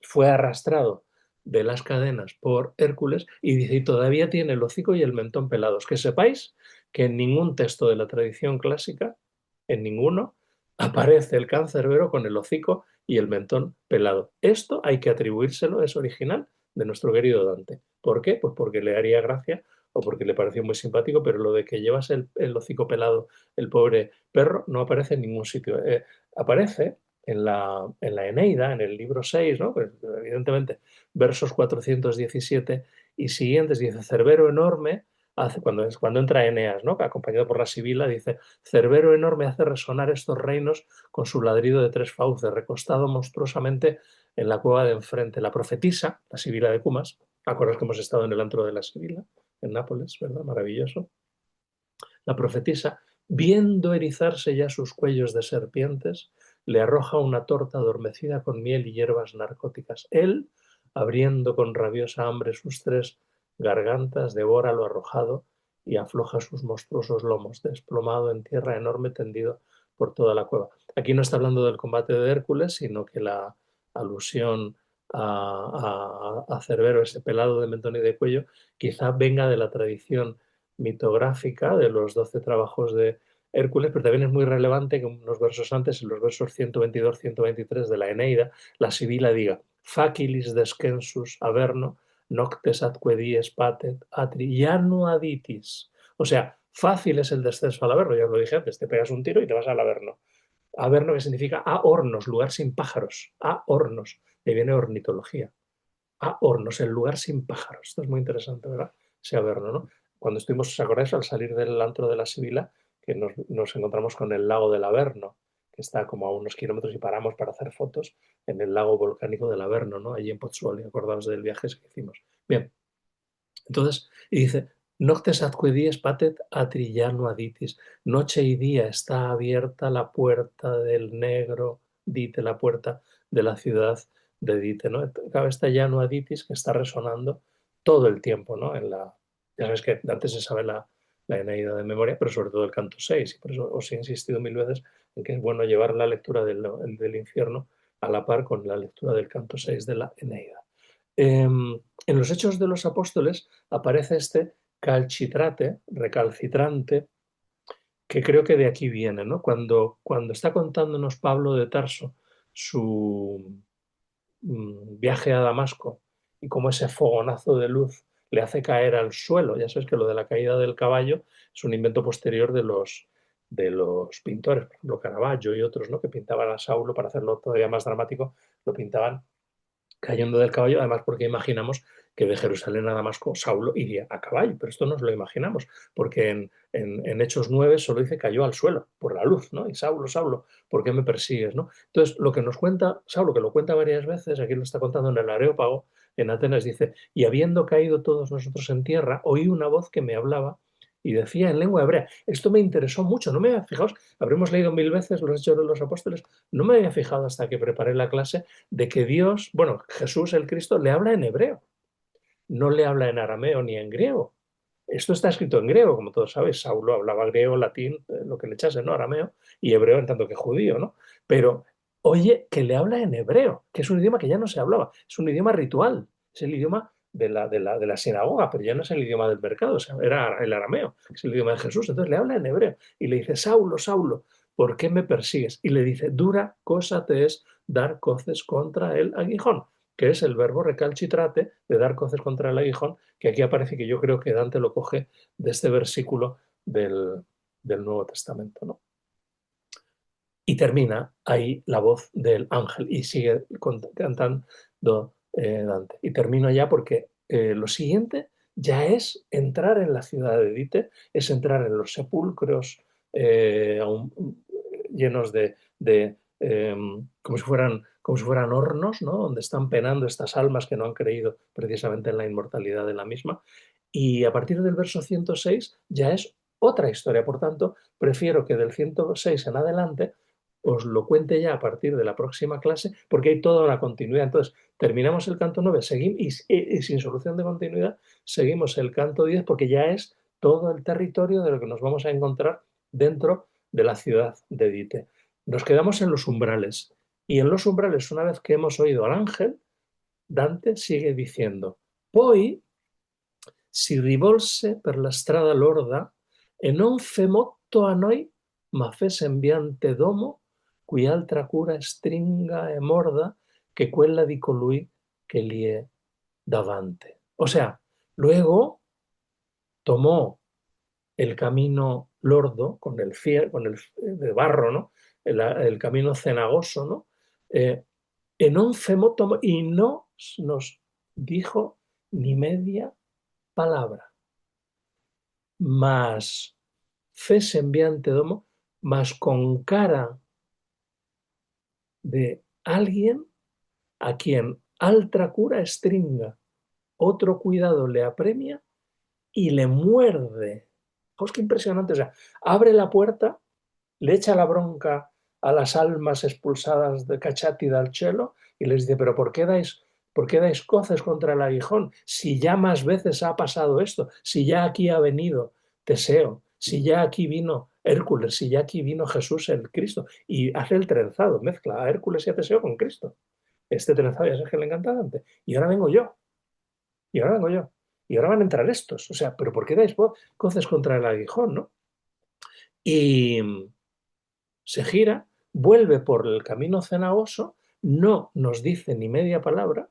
[SPEAKER 1] fue arrastrado de las cadenas por Hércules y dice: y todavía tiene el hocico y el mentón pelados. Que sepáis que en ningún texto de la tradición clásica, en ninguno, aparece el cancerbero con el hocico y el mentón pelado. Esto hay que atribuírselo, es original de nuestro querido Dante. ¿Por qué? Pues porque le haría gracia o porque le pareció muy simpático, pero lo de que llevase el hocico pelado el pobre perro no aparece en ningún sitio. Aparece en la Eneida, en el libro 6, ¿no? Pues, evidentemente, versos 417 y siguientes, dice: Cerbero enorme, cuando entra Eneas, ¿no? Acompañado por la Sibila, dice: Cerbero enorme hace resonar estos reinos con su ladrido de tres fauces, recostado monstruosamente en la cueva de enfrente. La profetisa, la Sibila de Cumas, acordáis que hemos estado en el antro de la Sibila, en Nápoles, ¿verdad? Maravilloso. La profetisa, viendo erizarse ya sus cuellos de serpientes, le arroja una torta adormecida con miel y hierbas narcóticas. Él, abriendo con rabiosa hambre sus tres gargantas, devora lo arrojado y afloja sus monstruosos lomos, desplomado en tierra enorme, tendido por toda la cueva. Aquí no está hablando del combate de Hércules, sino que la alusión a Cerbero, ese pelado de mentón y de cuello, quizá venga de la tradición mitográfica de los 12 trabajos de Hércules, pero también es muy relevante que unos versos antes, en los versos 122-123 de la Eneida, la Sibila diga: facilis descensus averno, noctes atque dies patet atri, ya no aditis. O sea, Fácil es el descenso al Averno, ya os lo dije antes, te pegas un tiro y te vas al Averno. Averno, que significa a hornos, lugar sin pájaros, a hornos, de ahí viene ornitología. A hornos, el lugar sin pájaros. Esto es muy interesante, ¿verdad? Ese Averno, ¿no? Cuando estuvimos, ¿os acordáis? Al salir del antro de la Sibila, que nos encontramos con el lago del Averno, que está como a unos kilómetros y paramos para hacer fotos en el lago volcánico del Averno, ¿no? Allí en Pozzuoli, acordaos del viaje que hicimos. Bien, entonces, y dice, Noctes atque dies patet atrillano aditis. Noche y día está abierta la puerta del negro, dite, la puerta de la ciudad de Dite, ¿no? Cabe esta llano aditis que está resonando todo el tiempo, ¿no? Ya sabes que antes se sabe la Eneida de memoria, pero sobre todo el canto 6, y por eso os he insistido mil veces en que es bueno llevar la lectura del infierno a la par con la lectura del canto 6 de la Eneida. En los Hechos de los Apóstoles aparece este calcitrate, recalcitrante, que creo que de aquí viene, ¿no? Cuando está contándonos Pablo de Tarso su viaje a Damasco y cómo ese fogonazo de luz le hace caer al suelo. Ya sabes que lo de la caída del caballo es un invento posterior de los pintores, por ejemplo Caravaggio y otros, ¿no? Que pintaban a Saulo para hacerlo todavía más dramático, lo pintaban cayendo del caballo, además porque imaginamos que de Jerusalén a Damasco Saulo iría a caballo, pero esto nos lo imaginamos, porque en Hechos 9 solo dice cayó al suelo por la luz, ¿no? Y Saulo, Saulo, ¿por qué me persigues? ¿No? Entonces, lo que nos cuenta Saulo, que lo cuenta varias veces, aquí lo está contando en el Areópago, en Atenas, dice, y habiendo caído todos nosotros en tierra, oí una voz que me hablaba y decía en lengua hebrea. Esto me interesó mucho, no me había fijado, habremos leído mil veces los Hechos de los Apóstoles, no me había fijado hasta que preparé la clase de que Dios, bueno, Jesús el Cristo, le habla en hebreo, no le habla en arameo ni en griego. Esto está escrito en griego, como todos sabéis. Saulo hablaba griego, latín, lo que le echase, ¿no? Arameo, y hebreo en tanto que judío, ¿no? Pero oye, que le habla en hebreo, que es un idioma que ya no se hablaba, es un idioma ritual, es el idioma de la sinagoga, pero ya no es el idioma del mercado, o sea, era el arameo, es el idioma de Jesús. Entonces le habla en hebreo y le dice, Saulo, Saulo, ¿por qué me persigues? Y le dice, dura cosa te es dar coces contra el aguijón, que es el verbo recalcitrate de dar coces contra el aguijón, que aquí aparece, que yo creo que Dante lo coge de este versículo del Nuevo Testamento, ¿no? Y termina ahí la voz del ángel y sigue cantando Dante. Y termino ya porque lo siguiente ya es entrar en la ciudad de Dite, es entrar en los sepulcros llenos como si fueran hornos, ¿no? Donde están penando estas almas que no han creído precisamente en la inmortalidad de la misma. Y a partir del verso 106 ya es otra historia. Por tanto, prefiero que del 106 en adelante os lo cuente ya a partir de la próxima clase, porque hay toda una continuidad. Entonces, terminamos el canto 9 seguimos, y sin solución de continuidad, seguimos el canto 10 porque ya es todo el territorio de lo que nos vamos a encontrar dentro de la ciudad de Dite. Nos quedamos en los umbrales. Y en los umbrales, una vez que hemos oído al ángel, Dante sigue diciendo, poi si rivolse per la strada lorda e non fe motto a noi, ma fe sembiante domo, cui altra cura stringa e morda che quella di colui che li è davante. O sea, luego tomó el camino lordo de barro, ¿no? El camino cenagoso, ¿no? En un femotomo y no nos dijo ni media palabra, más fe sembiante domo, más con cara de alguien a quien altra cura estringa, otro cuidado le apremia y le muerde. ¡Oh, qué impresionante! O sea, abre la puerta, le echa la bronca a las almas expulsadas de Cachati dal cielo y les dice, pero ¿por qué dais coces contra el aguijón? Si ya más veces ha pasado esto, si ya aquí ha venido Teseo, si ya aquí vino Hércules, si ya aquí vino Jesús el Cristo, y hace el trenzado, mezcla a Hércules y a Teseo con Cristo. Este trenzado ya es el que le encanta a Dante. Y ahora vengo yo, y ahora vengo yo, y ahora van a entrar estos. O sea, ¿pero por qué dais coces contra el aguijón, no? Y se gira, vuelve por el camino cenagoso, no nos dice ni media palabra,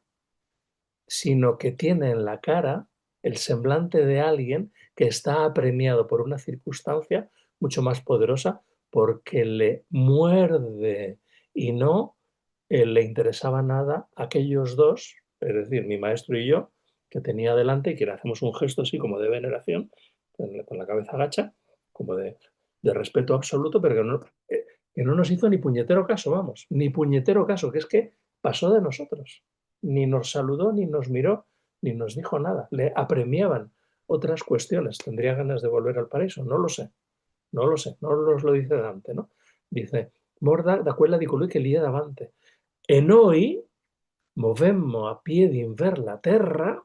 [SPEAKER 1] sino que tiene en la cara el semblante de alguien que está apremiado por una circunstancia mucho más poderosa porque le muerde y no le interesaba nada a aquellos dos, es decir, mi maestro y yo, que tenía delante y que le hacemos un gesto así como de veneración, con la cabeza agacha, como de respeto absoluto, pero que no nos hizo ni puñetero caso, vamos, ni puñetero caso, que es que pasó de nosotros. Ni nos saludó, ni nos miró, ni nos dijo nada. Le apremiaban otras cuestiones. ¿Tendría ganas de volver al paraíso? No lo sé, no lo sé, no nos lo dice Dante, ¿no? Dice, morda da quella di colui che lì è davante. E noi movemmo a piedi ver la terra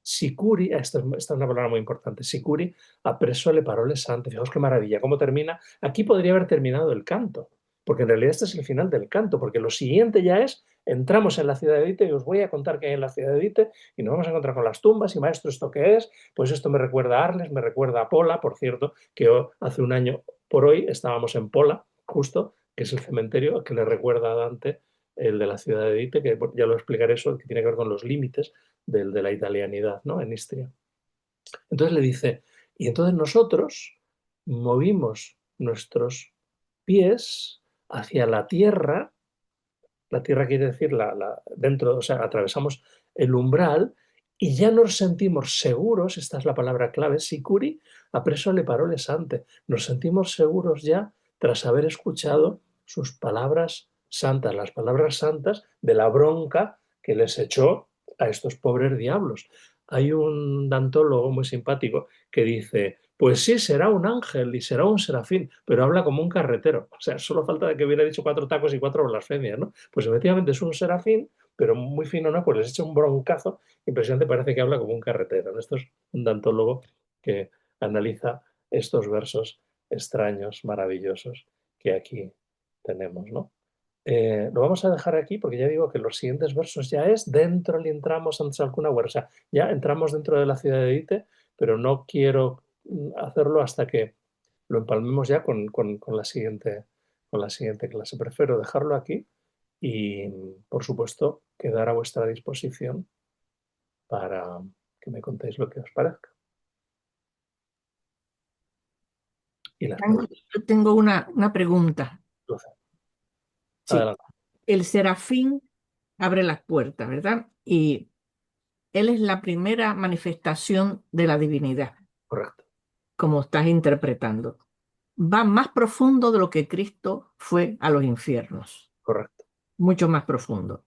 [SPEAKER 1] sicuri, esta es una palabra muy importante, sicuri appresso le parole sante. Fijaos qué maravilla, cómo termina. Aquí podría haber terminado el canto, porque en realidad este es el final del canto, porque lo siguiente ya es, entramos en la ciudad de Dite y os voy a contar qué hay en la ciudad de Dite y nos vamos a encontrar con las tumbas y maestro, ¿esto qué es? Pues esto me recuerda a Arles, me recuerda a Pola, por cierto, que hace un año por hoy estábamos en Pola, justo, que es el cementerio que le recuerda a Dante el de la ciudad de Dite, que ya lo explicaré eso, que tiene que ver con los límites de la italianidad, ¿no? En Istria. Entonces le dice, y entonces nosotros movimos nuestros pies hacia la tierra quiere decir dentro, o sea, atravesamos el umbral y ya nos sentimos seguros, esta es la palabra clave, sicuri, apresso le parole sante, nos sentimos seguros ya tras haber escuchado sus palabras santas, las palabras santas de la bronca que les echó a estos pobres diablos. Hay un dantólogo muy simpático que dice, pues sí, será un ángel y será un serafín, pero habla como un carretero. O sea, solo falta de que hubiera dicho 4 tacos y 4 blasfemias, ¿no? Pues efectivamente es un serafín, pero muy fino, ¿no? Pues les echa un broncazo impresionante, parece que habla como un carretero, ¿no? Esto es un dantólogo que analiza estos versos extraños, maravillosos que aquí tenemos, ¿no? Lo vamos a dejar aquí porque ya digo que los siguientes versos ya es dentro le entramos antes alguna huerta. O sea, ya entramos dentro de la ciudad de Dite, pero no quiero hacerlo hasta que lo empalmemos ya con la siguiente clase. Prefiero dejarlo aquí y, por supuesto, quedar a vuestra disposición para que me contéis lo que os parezca. Y las preguntas.
[SPEAKER 2] Yo tengo una pregunta. Sí,
[SPEAKER 1] Adelante.
[SPEAKER 2] el serafín abre las puertas, ¿verdad? Y él es la primera manifestación de la divinidad,
[SPEAKER 1] Correcto,
[SPEAKER 2] como estás interpretando. Va más profundo de lo que Cristo fue a los infiernos,
[SPEAKER 1] correcto.
[SPEAKER 2] mucho más profundo.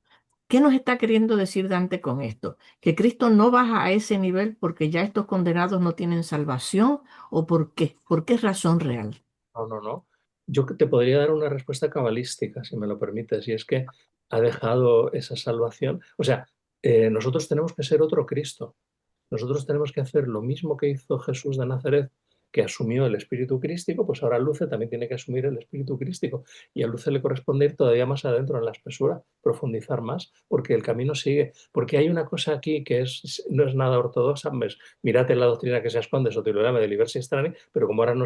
[SPEAKER 2] ¿Qué nos está queriendo decir Dante con esto? ¿Que Cristo no baja a ese nivel porque ya estos condenados no tienen salvación? ¿O por qué? ¿Por qué razón real?
[SPEAKER 1] No, no, no. Yo te podría dar una respuesta cabalística, si me lo permites, y es que ha dejado esa salvación. O sea, nosotros tenemos que ser otro Cristo. Nosotros tenemos que hacer lo mismo que hizo Jesús de Nazaret, que asumió el espíritu crístico, pues ahora Luce también tiene que asumir el espíritu crístico. Y a Luce le corresponde ir todavía más adentro en la espesura, profundizar más, porque el camino sigue. Porque hay una cosa aquí que no es nada ortodoxa, pues, mirate la doctrina que se esconde, sotilorame de libersi strani, pero como ahora no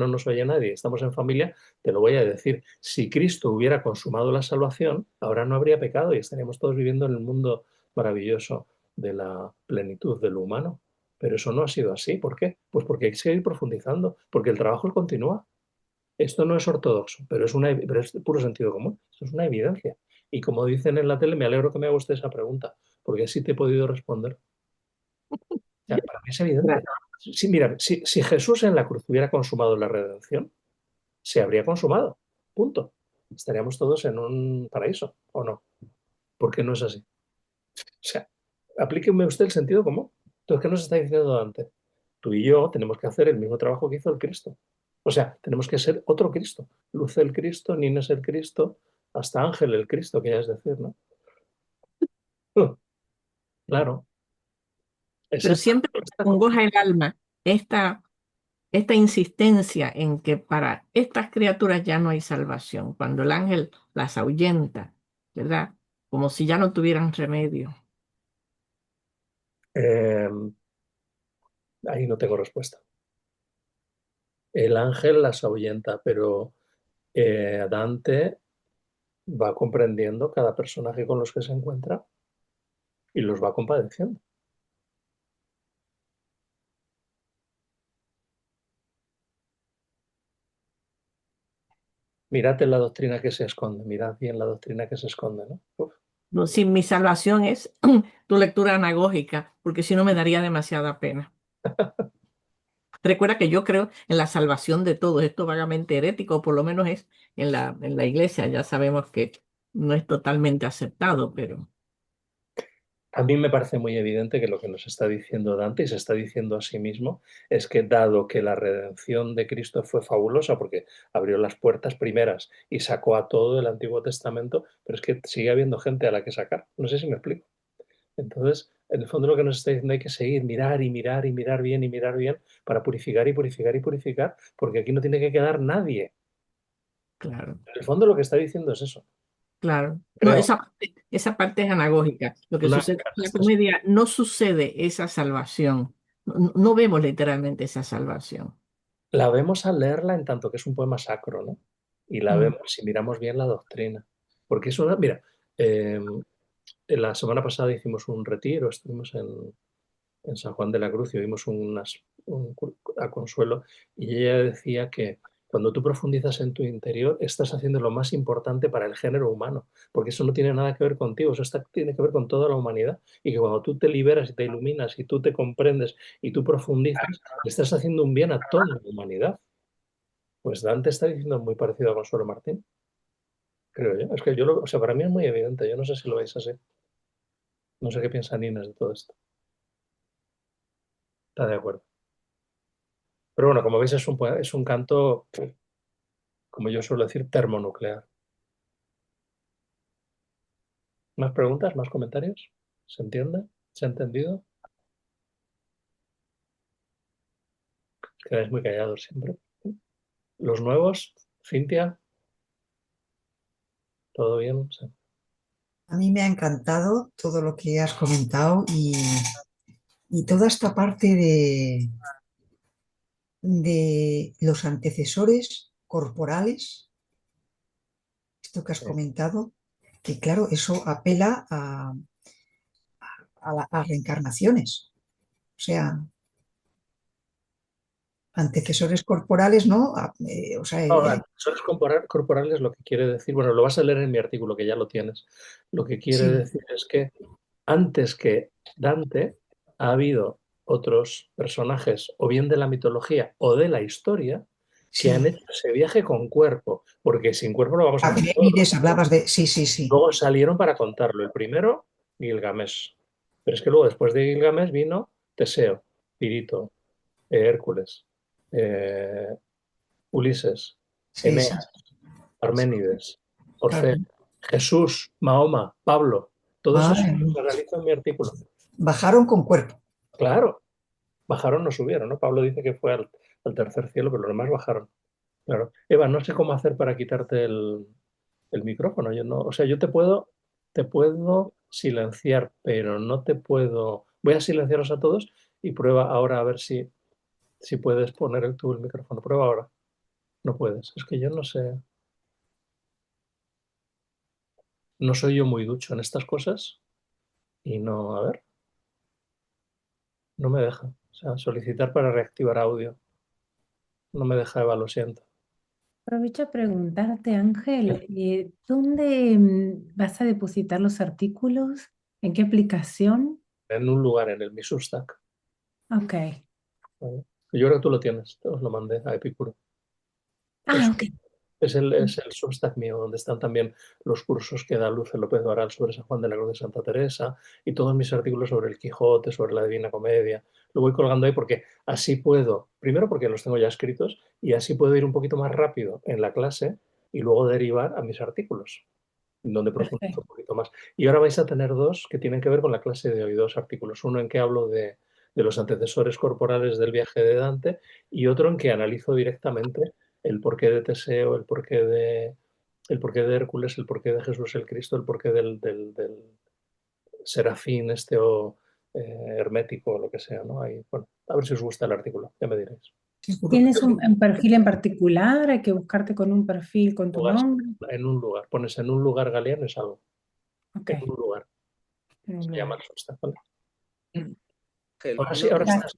[SPEAKER 1] nos oye nadie, estamos en familia, te lo voy a decir. Si Cristo hubiera consumado la salvación, ahora no habría pecado y estaríamos todos viviendo en el mundo maravilloso de la plenitud de lo humano. Pero eso no ha sido así. ¿Por qué? Pues porque hay que seguir profundizando, porque el trabajo continúa. Esto no es ortodoxo, pero es de puro sentido común. Esto es una evidencia. Y como dicen en la tele, me alegro que me haga usted esa pregunta, porque así te he podido responder. O sea, para mí es evidente.
[SPEAKER 2] Gracias.
[SPEAKER 1] Sí, mira, si Jesús en la cruz hubiera consumado la redención, se habría consumado. Punto. Estaríamos todos en un paraíso, ¿o no? ¿Por qué no es así? O sea, aplíqueme usted el sentido común. Entonces, ¿qué nos está diciendo Dante? Tú y yo tenemos que hacer el mismo trabajo que hizo el Cristo. O sea, tenemos que ser otro Cristo. Luz el Cristo, Nines el Cristo, hasta Ángel el Cristo, que ya es decir, ¿no? Claro, es
[SPEAKER 2] Pero
[SPEAKER 1] esta,
[SPEAKER 2] siempre
[SPEAKER 1] esta
[SPEAKER 2] me congoja el alma esta, esta insistencia en que para estas criaturas ya no hay salvación, cuando el ángel las ahuyenta, ¿verdad? Como si ya no tuvieran remedio.
[SPEAKER 1] eh, ahí no tengo respuesta. El ángel las ahuyenta, pero Dante va comprendiendo cada personaje con los que se encuentra y los va compadeciendo. Mirad en la doctrina que se esconde, mirad bien la doctrina que se esconde, ¿no? Uf.
[SPEAKER 2] No, si mi salvación es tu lectura anagógica, porque si no me daría demasiada pena. Recuerda que yo creo en la salvación de todos, esto vagamente herético, o por lo menos es en la iglesia, ya sabemos que no es totalmente aceptado, pero
[SPEAKER 1] A mí me parece muy evidente que lo que nos está diciendo Dante y se está diciendo a sí mismo es que dado que la redención de Cristo fue fabulosa porque abrió las puertas primeras y sacó a todo el Antiguo Testamento, pero es que sigue habiendo gente a la que sacar. No sé si me explico. Entonces, en el fondo lo que nos está diciendo hay que seguir, mirar y mirar y mirar bien para purificar y purificar y purificar, porque aquí no tiene que quedar nadie.
[SPEAKER 2] claro.
[SPEAKER 1] En el fondo lo que está diciendo es eso,
[SPEAKER 2] Claro. No,
[SPEAKER 1] creo.
[SPEAKER 2] esa parte es anagógica. Lo que
[SPEAKER 1] Una,
[SPEAKER 2] sucede en la comedia no sucede esa salvación. No vemos literalmente esa salvación.
[SPEAKER 1] la vemos al leerla en tanto que es un poema sacro, ¿no? Y la
[SPEAKER 2] Mm.
[SPEAKER 1] vemos si miramos bien la doctrina. Porque es una, mira, la semana pasada hicimos un retiro, estuvimos en San Juan de la Cruz y oímos a Consuelo y ella decía que cuando tú profundizas en tu interior estás haciendo lo más importante para el género humano, porque eso no tiene nada que ver contigo, tiene que ver con toda la humanidad y que cuando tú te liberas y te iluminas y tú te comprendes y tú profundizas, le estás haciendo un bien a toda la humanidad. Pues Dante está diciendo muy parecido a Consuelo Martín, creo yo. Es que o sea, para mí es muy evidente, yo no sé si lo veis así. No sé qué piensa Inés de todo esto. Está de acuerdo. Pero bueno, como veis es un canto, como yo suelo decir, termonuclear. ¿Más preguntas? ¿Más comentarios? ¿Se entiende? ¿Se ha entendido? Quedáis muy callados siempre. ¿Los nuevos? ¿Cintia? ¿Todo bien? Sí.
[SPEAKER 3] A mí me ha encantado todo lo que has comentado y toda esta parte de los antecesores corporales, esto que has
[SPEAKER 1] Sí.
[SPEAKER 3] comentado, que claro, eso apela a reencarnaciones. O sea, antecesores corporales, ¿no? O sea,
[SPEAKER 1] No, accesorios corporales lo que quiere decir, bueno, lo vas a leer en mi artículo, que ya lo tienes. Lo que quiere
[SPEAKER 3] sí,
[SPEAKER 1] decir es que antes que Dante ha habido otros personajes, o bien de la mitología o de la historia, que han
[SPEAKER 3] sí.
[SPEAKER 1] hecho ese viaje con cuerpo, porque sin cuerpo lo vamos a hacer todos.
[SPEAKER 3] Parménides, hablabas de... Sí, sí, sí.
[SPEAKER 1] Luego salieron para contarlo. El primero, Gilgamesh. Pero es que luego, después de Gilgamesh, vino Teseo, Pirito, Hércules, eh, Ulises,
[SPEAKER 3] Sí, sí,
[SPEAKER 1] Eneas, Parménides, Orfeo,
[SPEAKER 3] claro.
[SPEAKER 1] Jesús, Mahoma, Pablo. Todo eso
[SPEAKER 3] Madre mía.
[SPEAKER 1] lo realizo en mi artículo.
[SPEAKER 3] Bajaron con cuerpo.
[SPEAKER 1] Claro, bajaron, no subieron, ¿no? Pablo dice que fue al tercer cielo, pero los demás bajaron. Claro. Eva, no sé cómo hacer para quitarte el micrófono. Yo no, o sea, yo te puedo silenciar, pero no te puedo. Voy a silenciaros a todos y prueba ahora a ver si puedes poner tú el micrófono. Prueba ahora. No puedes. Es que yo no sé. No soy yo muy ducho en estas cosas y no, a ver, no me deja. O sea, solicitar para reactivar audio. No me deja, Eva, lo siento.
[SPEAKER 4] Aprovecho a preguntarte, Ángel, ¿dónde vas a depositar los artículos? ¿En qué aplicación?
[SPEAKER 1] En un lugar, en el Mi Substack.
[SPEAKER 4] Ok.
[SPEAKER 1] ¿Vale? Yo creo que tú lo tienes. Te os lo mandé a Epicuro.
[SPEAKER 4] Ah, ok.
[SPEAKER 1] Es el Substack mío, donde están también los cursos que da Luce López Varal sobre San Juan de la Cruz de Santa Teresa y todos mis artículos sobre el Quijote, sobre la Divina Comedia. Lo voy colgando ahí porque así puedo, primero porque los tengo ya escritos y así puedo ir un poquito más rápido en la clase y luego derivar a mis artículos, donde profundizo
[SPEAKER 4] Perfecto.
[SPEAKER 1] un poquito más. Y ahora vais a tener dos que tienen que ver con la clase de hoy, dos artículos. Uno en que hablo de los antecesores corporales del viaje de Dante y otro en que analizo directamente el porqué de Teseo, el porqué de Hércules, el porqué de Jesús el Cristo, el porqué del serafín este o hermético o lo que sea, ¿no? Ahí, bueno, a ver si os gusta el artículo, ya me diréis.
[SPEAKER 3] Seguro.
[SPEAKER 4] ¿Tienes un perfil en particular? ¿Hay que buscarte con un perfil con tu nombre?
[SPEAKER 1] En un lugar, pones en un lugar Galeano es algo,
[SPEAKER 4] Ok,
[SPEAKER 1] en un lugar,
[SPEAKER 4] en un
[SPEAKER 1] se llama
[SPEAKER 4] lugar.
[SPEAKER 1] el Substack, ¿vale?
[SPEAKER 5] Ángel,
[SPEAKER 1] Ahora sí,
[SPEAKER 5] una
[SPEAKER 1] ahora
[SPEAKER 5] cosa.
[SPEAKER 1] estás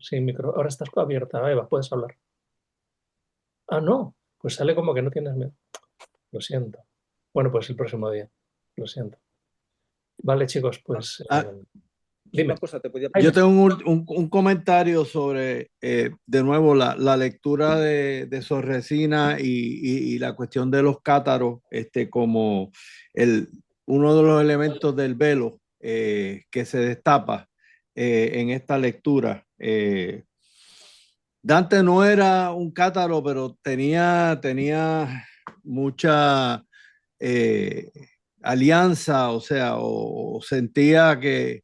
[SPEAKER 1] sin micro, ahora estás abierta, Eva, puedes hablar. Ah, no, pues sale como que no tienes miedo. Lo siento. Bueno, pues el próximo día. Lo siento. Vale, chicos, pues dime.
[SPEAKER 5] Una cosa, te podía
[SPEAKER 6] Yo
[SPEAKER 1] Jaime.
[SPEAKER 6] tengo un comentario sobre, de nuevo, la lectura de Sorresina y la cuestión de los cátaros, como uno de los elementos del velo que se destapa en esta lectura. Dante no era un cátaro, pero tenía mucha eh, alianza, o sea, o sentía que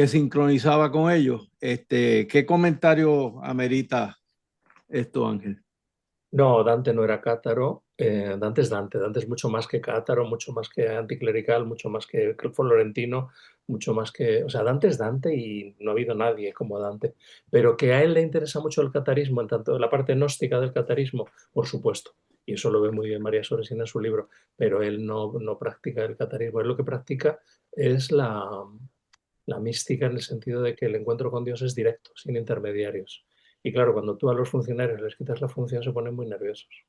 [SPEAKER 6] sincronizaba con ellos. ¿Qué comentario amerita esto, Ángel?
[SPEAKER 1] No, Dante no era cátaro. Dante es Dante. Dante es mucho más que cátaro, mucho más que anticlerical, mucho más que florentino, mucho más que... O sea, Dante es Dante y no ha habido nadie como Dante. Pero que a él le interesa mucho el catarismo, en tanto la parte gnóstica del catarismo, por supuesto. Y eso lo ve muy bien María Soresina en su libro. Pero él no practica el catarismo. Él lo que practica es la mística, en el sentido de que el encuentro con Dios es directo, sin intermediarios. Y claro, cuando tú a los funcionarios les quitas la función, se ponen muy nerviosos.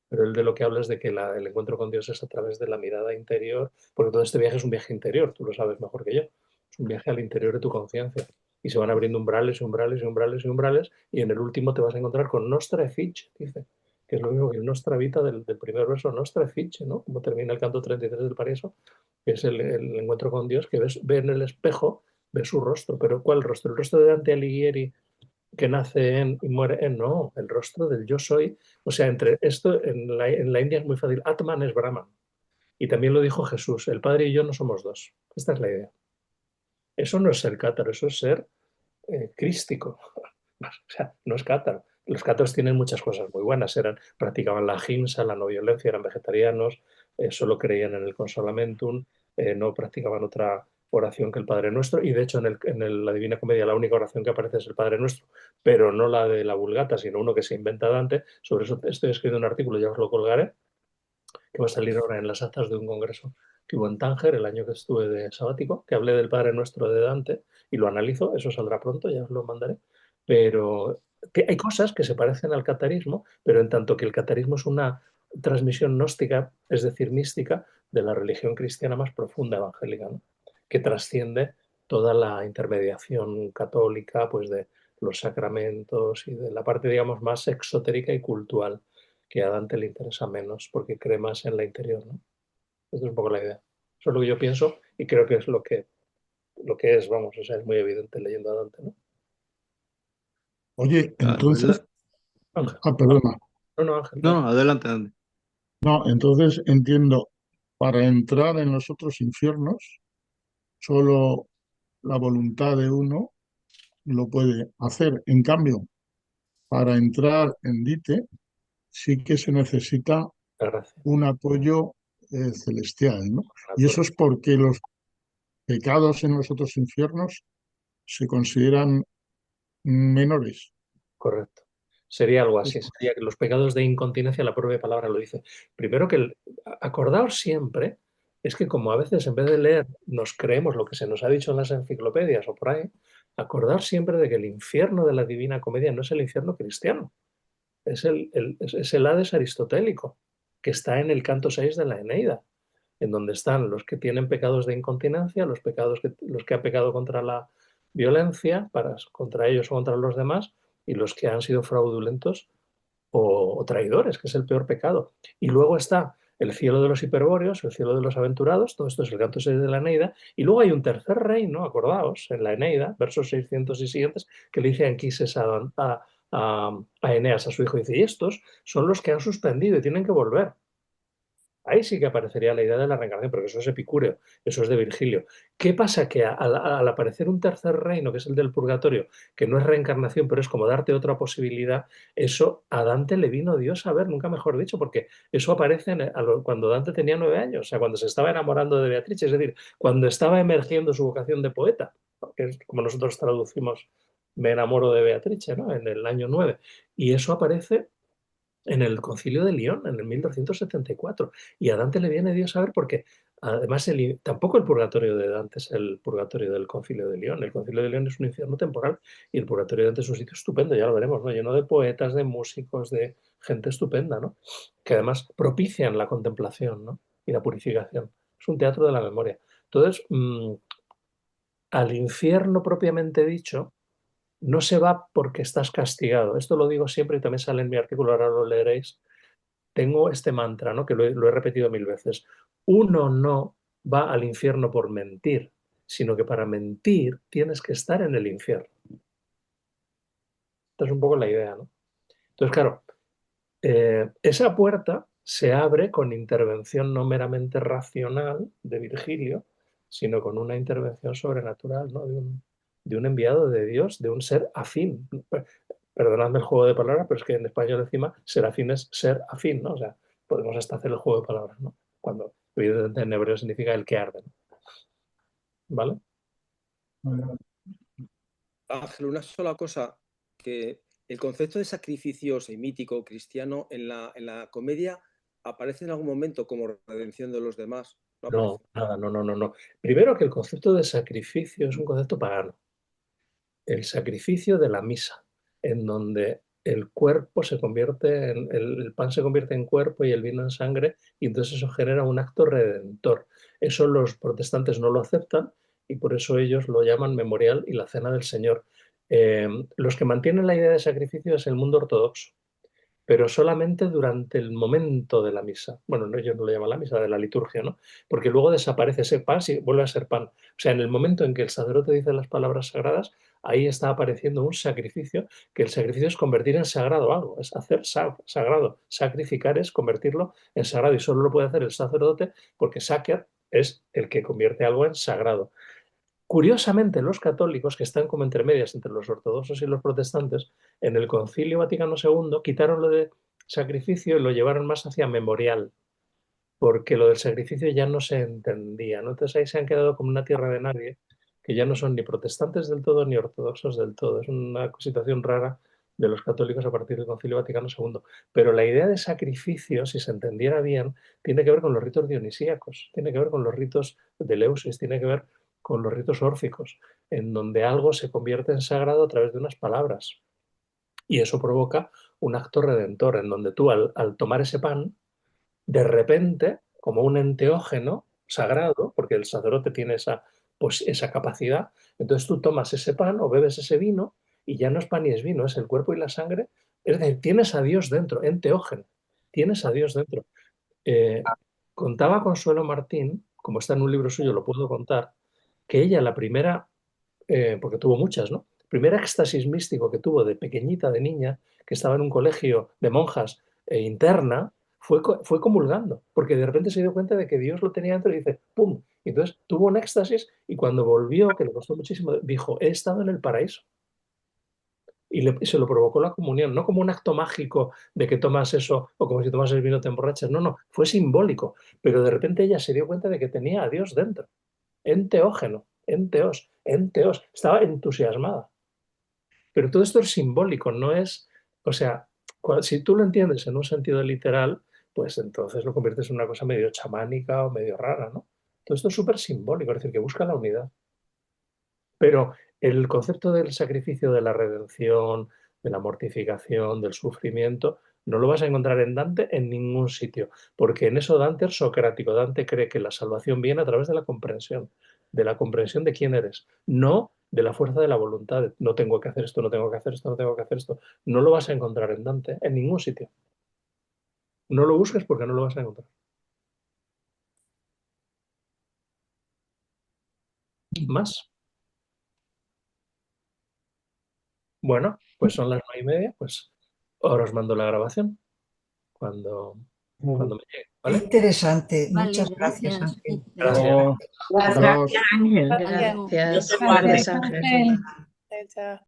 [SPEAKER 1] Pero él de lo que habla es de que el encuentro con Dios es a través de la mirada interior, porque todo este viaje es un viaje interior, tú lo sabes mejor que yo. Es un viaje al interior de tu conciencia. Y se van abriendo umbrales y umbrales y umbrales y umbrales, y en el último te vas a encontrar con Nostra Fiche, dice, que es lo mismo que el Nostra Vita del primer verso, Nostra Fiche, ¿no? Como termina el canto 33 del Paraíso, que es el encuentro con Dios, que ve en el espejo, ve su rostro. ¿Pero cuál rostro? ¿El rostro de Dante Alighieri, que nace en y muere en? No, el rostro del yo soy. O sea, entre esto en la India es muy fácil. Atman es Brahman. Y también lo dijo Jesús, el Padre y yo no somos dos. Esta es la idea. Eso no es ser cátaro, eso es ser crístico. O sea, no es cátaro. Los cátaros tienen muchas cosas muy buenas. Practicaban la ahimsa, la no violencia, eran vegetarianos, solo creían en el consolamentum, no practicaban otra oración que el Padre Nuestro. Y de hecho, la Divina Comedia, la única oración que aparece es el Padre Nuestro, pero no la de la Vulgata, sino uno que se inventa Dante. Sobre eso estoy escribiendo un artículo, ya os lo colgaré, que va a salir ahora en las actas de un congreso que hubo en Tánger el año que estuve de sabático, que hablé del Padre Nuestro de Dante y lo analizo, eso saldrá pronto, ya os lo mandaré. Pero que hay cosas que se parecen al catarismo, pero en tanto que el catarismo es una transmisión gnóstica, es decir, mística, de la religión cristiana más profunda evangélica, ¿no? Que trasciende toda la intermediación católica, pues de los sacramentos y de la parte, digamos, más exotérica y cultural, que a Dante le interesa menos porque cree más en la interior, ¿no? Esta es un poco la idea. Eso es lo que yo pienso y creo que es lo que es, vamos, o sea, es muy evidente leyendo a Dante, ¿no?
[SPEAKER 7] Oye, entonces,
[SPEAKER 1] Ángel.
[SPEAKER 7] perdona.
[SPEAKER 1] No, Ángel.
[SPEAKER 6] No, adelante, Andy.
[SPEAKER 7] No, entonces entiendo, para entrar en los otros infiernos, solo la voluntad de uno lo puede hacer. En cambio, para entrar en Dite, sí que se necesita
[SPEAKER 1] Gracias.
[SPEAKER 7] un apoyo celestial, ¿no? Y eso es porque los pecados en los otros infiernos se consideran menores.
[SPEAKER 1] Correcto. Sería algo así, sería que los pecados de incontinencia, la propia palabra lo dice. Primero que acordaos siempre, es que como a veces en vez de leer nos creemos lo que se nos ha dicho en las enciclopedias o por ahí, acordaos siempre de que el infierno de la Divina Comedia no es el infierno cristiano, es el Hades aristotélico, que está en el canto 6 de la Eneida, en donde están los que tienen pecados de incontinencia, los que han pecado contra la violencia, contra ellos o contra los demás, y los que han sido fraudulentos o traidores, que es el peor pecado. Y luego está el cielo de los hiperbóreos, el cielo de los aventurados, todo esto es el canto 6 de la Eneida, y luego hay un tercer reino, acordaos, en la Eneida, versos 600 y siguientes, que le dice Anquises a Eneas, a su hijo, dice, y estos son los que han suspendido y tienen que volver. Ahí sí que aparecería la idea de la reencarnación, pero eso es epicúreo, eso es de Virgilio. ¿Qué pasa? Que al aparecer un tercer reino, que es el del purgatorio, que no es reencarnación, pero es como darte otra posibilidad, eso a Dante le vino Dios a ver, nunca mejor dicho, porque eso aparece cuando Dante tenía 9 años, o sea, cuando se estaba enamorando de Beatriz, es decir, cuando estaba emergiendo su vocación de poeta, que es como nosotros traducimos me enamoro de Beatrice, ¿no? En el año 9. Y eso aparece en el Concilio de León, en el 1274. Y a Dante le viene Dios a ver porque, además, tampoco el purgatorio de Dante es el purgatorio del Concilio de León. El Concilio de León es un infierno temporal y el purgatorio de Dante es un sitio estupendo, ya lo veremos, ¿no? Lleno de poetas, de músicos, de gente estupenda, ¿no? Que además propician la contemplación, ¿no? Y la purificación. Es un teatro de la memoria. Entonces, al infierno propiamente dicho, no se va porque estás castigado. Esto lo digo siempre y también sale en mi artículo, ahora lo leeréis. Tengo este mantra, ¿no? Que lo he repetido 1000 veces. Uno no va al infierno por mentir, sino que para mentir tienes que estar en el infierno. Esta es un poco la idea, ¿no? Entonces, claro, esa puerta se abre con intervención no meramente racional de Virgilio, sino con una intervención sobrenatural, ¿no? De un enviado de Dios, de un ser afín. Perdonadme el juego de palabras, pero es que en español encima ser afín es ser afín, ¿no? O sea, podemos hasta hacer el juego de palabras, ¿no? Cuando evidentemente en hebreo significa el que arde, ¿no? ¿Vale?
[SPEAKER 5] Ángel, una sola cosa, que el concepto de sacrificio semítico cristiano en la comedia aparece en algún momento como redención de los demás. ¿No
[SPEAKER 1] No,
[SPEAKER 5] aparece?
[SPEAKER 1] nada, no. Primero que el concepto de sacrificio es un concepto pagano. El sacrificio de la misa, en donde el cuerpo se convierte en, el pan se convierte en cuerpo y el vino en sangre, y entonces eso genera un acto redentor. Eso los protestantes no lo aceptan y por eso ellos lo llaman memorial y la cena del Señor. Los que mantienen la idea de sacrificio es el mundo ortodoxo, pero solamente durante el momento de la misa. Bueno, no, ellos no lo llaman la misa, de la liturgia, ¿no? Porque luego desaparece ese pan y vuelve a ser pan. O sea, en el momento en que el sacerdote dice las palabras sagradas, ahí está apareciendo un sacrificio, que el sacrificio es convertir en sagrado algo, es hacer sagrado. Sacrificar es convertirlo en sagrado y solo lo puede hacer el sacerdote porque sacer es el que convierte algo en sagrado. Curiosamente, los católicos, que están como entre medias entre los ortodoxos y los protestantes, en el Concilio Vaticano II quitaron lo de sacrificio y lo llevaron más hacia memorial, porque lo del sacrificio ya no se entendía, ¿no? Entonces ahí se han quedado como una tierra de nadie, que ya no son ni protestantes del todo ni ortodoxos del todo. Es una situación rara de los católicos a partir del Concilio Vaticano II. Pero la idea de sacrificio, si se entendiera bien, tiene que ver con los ritos dionisíacos, tiene que ver con los ritos de Eleusis, tiene que ver con los ritos órficos, en donde algo se convierte en sagrado a través de unas palabras. Y eso provoca un acto redentor, en donde tú al tomar ese pan, de repente, como un enteógeno sagrado, porque el sacerdote tiene esa capacidad, entonces tú tomas ese pan o bebes ese vino y ya no es pan ni es vino, es el cuerpo y la sangre. Es decir, tienes a Dios dentro, enteógeno, tienes a Dios dentro. Eh, Contaba Consuelo Martín, como está en un libro suyo, lo puedo contar, que ella la primera, porque tuvo muchas, ¿no? Primera éxtasis místico que tuvo de pequeñita, de niña, que estaba en un colegio de monjas interna, fue comulgando, porque de repente se dio cuenta de que Dios lo tenía dentro y dice, ¡pum! Y entonces tuvo un éxtasis y cuando volvió, que le costó muchísimo, dijo, he estado en el paraíso. Y se lo provocó la comunión, no como un acto mágico de que tomas eso o como si tomas el vino te emborrachas, no, fue simbólico, pero de repente ella se dio cuenta de que tenía a Dios dentro, enteógeno, enteos, estaba entusiasmada. Pero todo esto es simbólico, no es, o sea, si tú lo entiendes en un sentido literal, pues entonces lo conviertes en una cosa medio chamánica o medio rara, ¿no? Todo esto es súper simbólico, es decir, que busca la unidad. Pero el concepto del sacrificio, de la redención, de la mortificación, del sufrimiento, no lo vas a encontrar en Dante en ningún sitio, porque en eso Dante es socrático. Dante cree que la salvación viene a través de la comprensión de quién eres, no de la fuerza de la voluntad. No tengo que hacer esto, no tengo que hacer esto, no tengo que hacer esto. No lo vas a encontrar en Dante en ningún sitio. No lo busques porque no lo vas a encontrar. ¿Más? Bueno, pues son las 9:30, pues ahora os mando la grabación cuando me llegue,
[SPEAKER 3] Qué
[SPEAKER 1] ¿vale?
[SPEAKER 3] interesante.
[SPEAKER 2] Vale,
[SPEAKER 3] Muchas gracias,
[SPEAKER 2] gracias.
[SPEAKER 3] Ángel.
[SPEAKER 1] Gracias.
[SPEAKER 7] Oh,
[SPEAKER 2] Gracias, Ángel.
[SPEAKER 4] Gracias.
[SPEAKER 2] Dios te
[SPEAKER 4] Gracias,
[SPEAKER 2] guarde.
[SPEAKER 4] Ángel.
[SPEAKER 3] Chao.
[SPEAKER 8] Chao.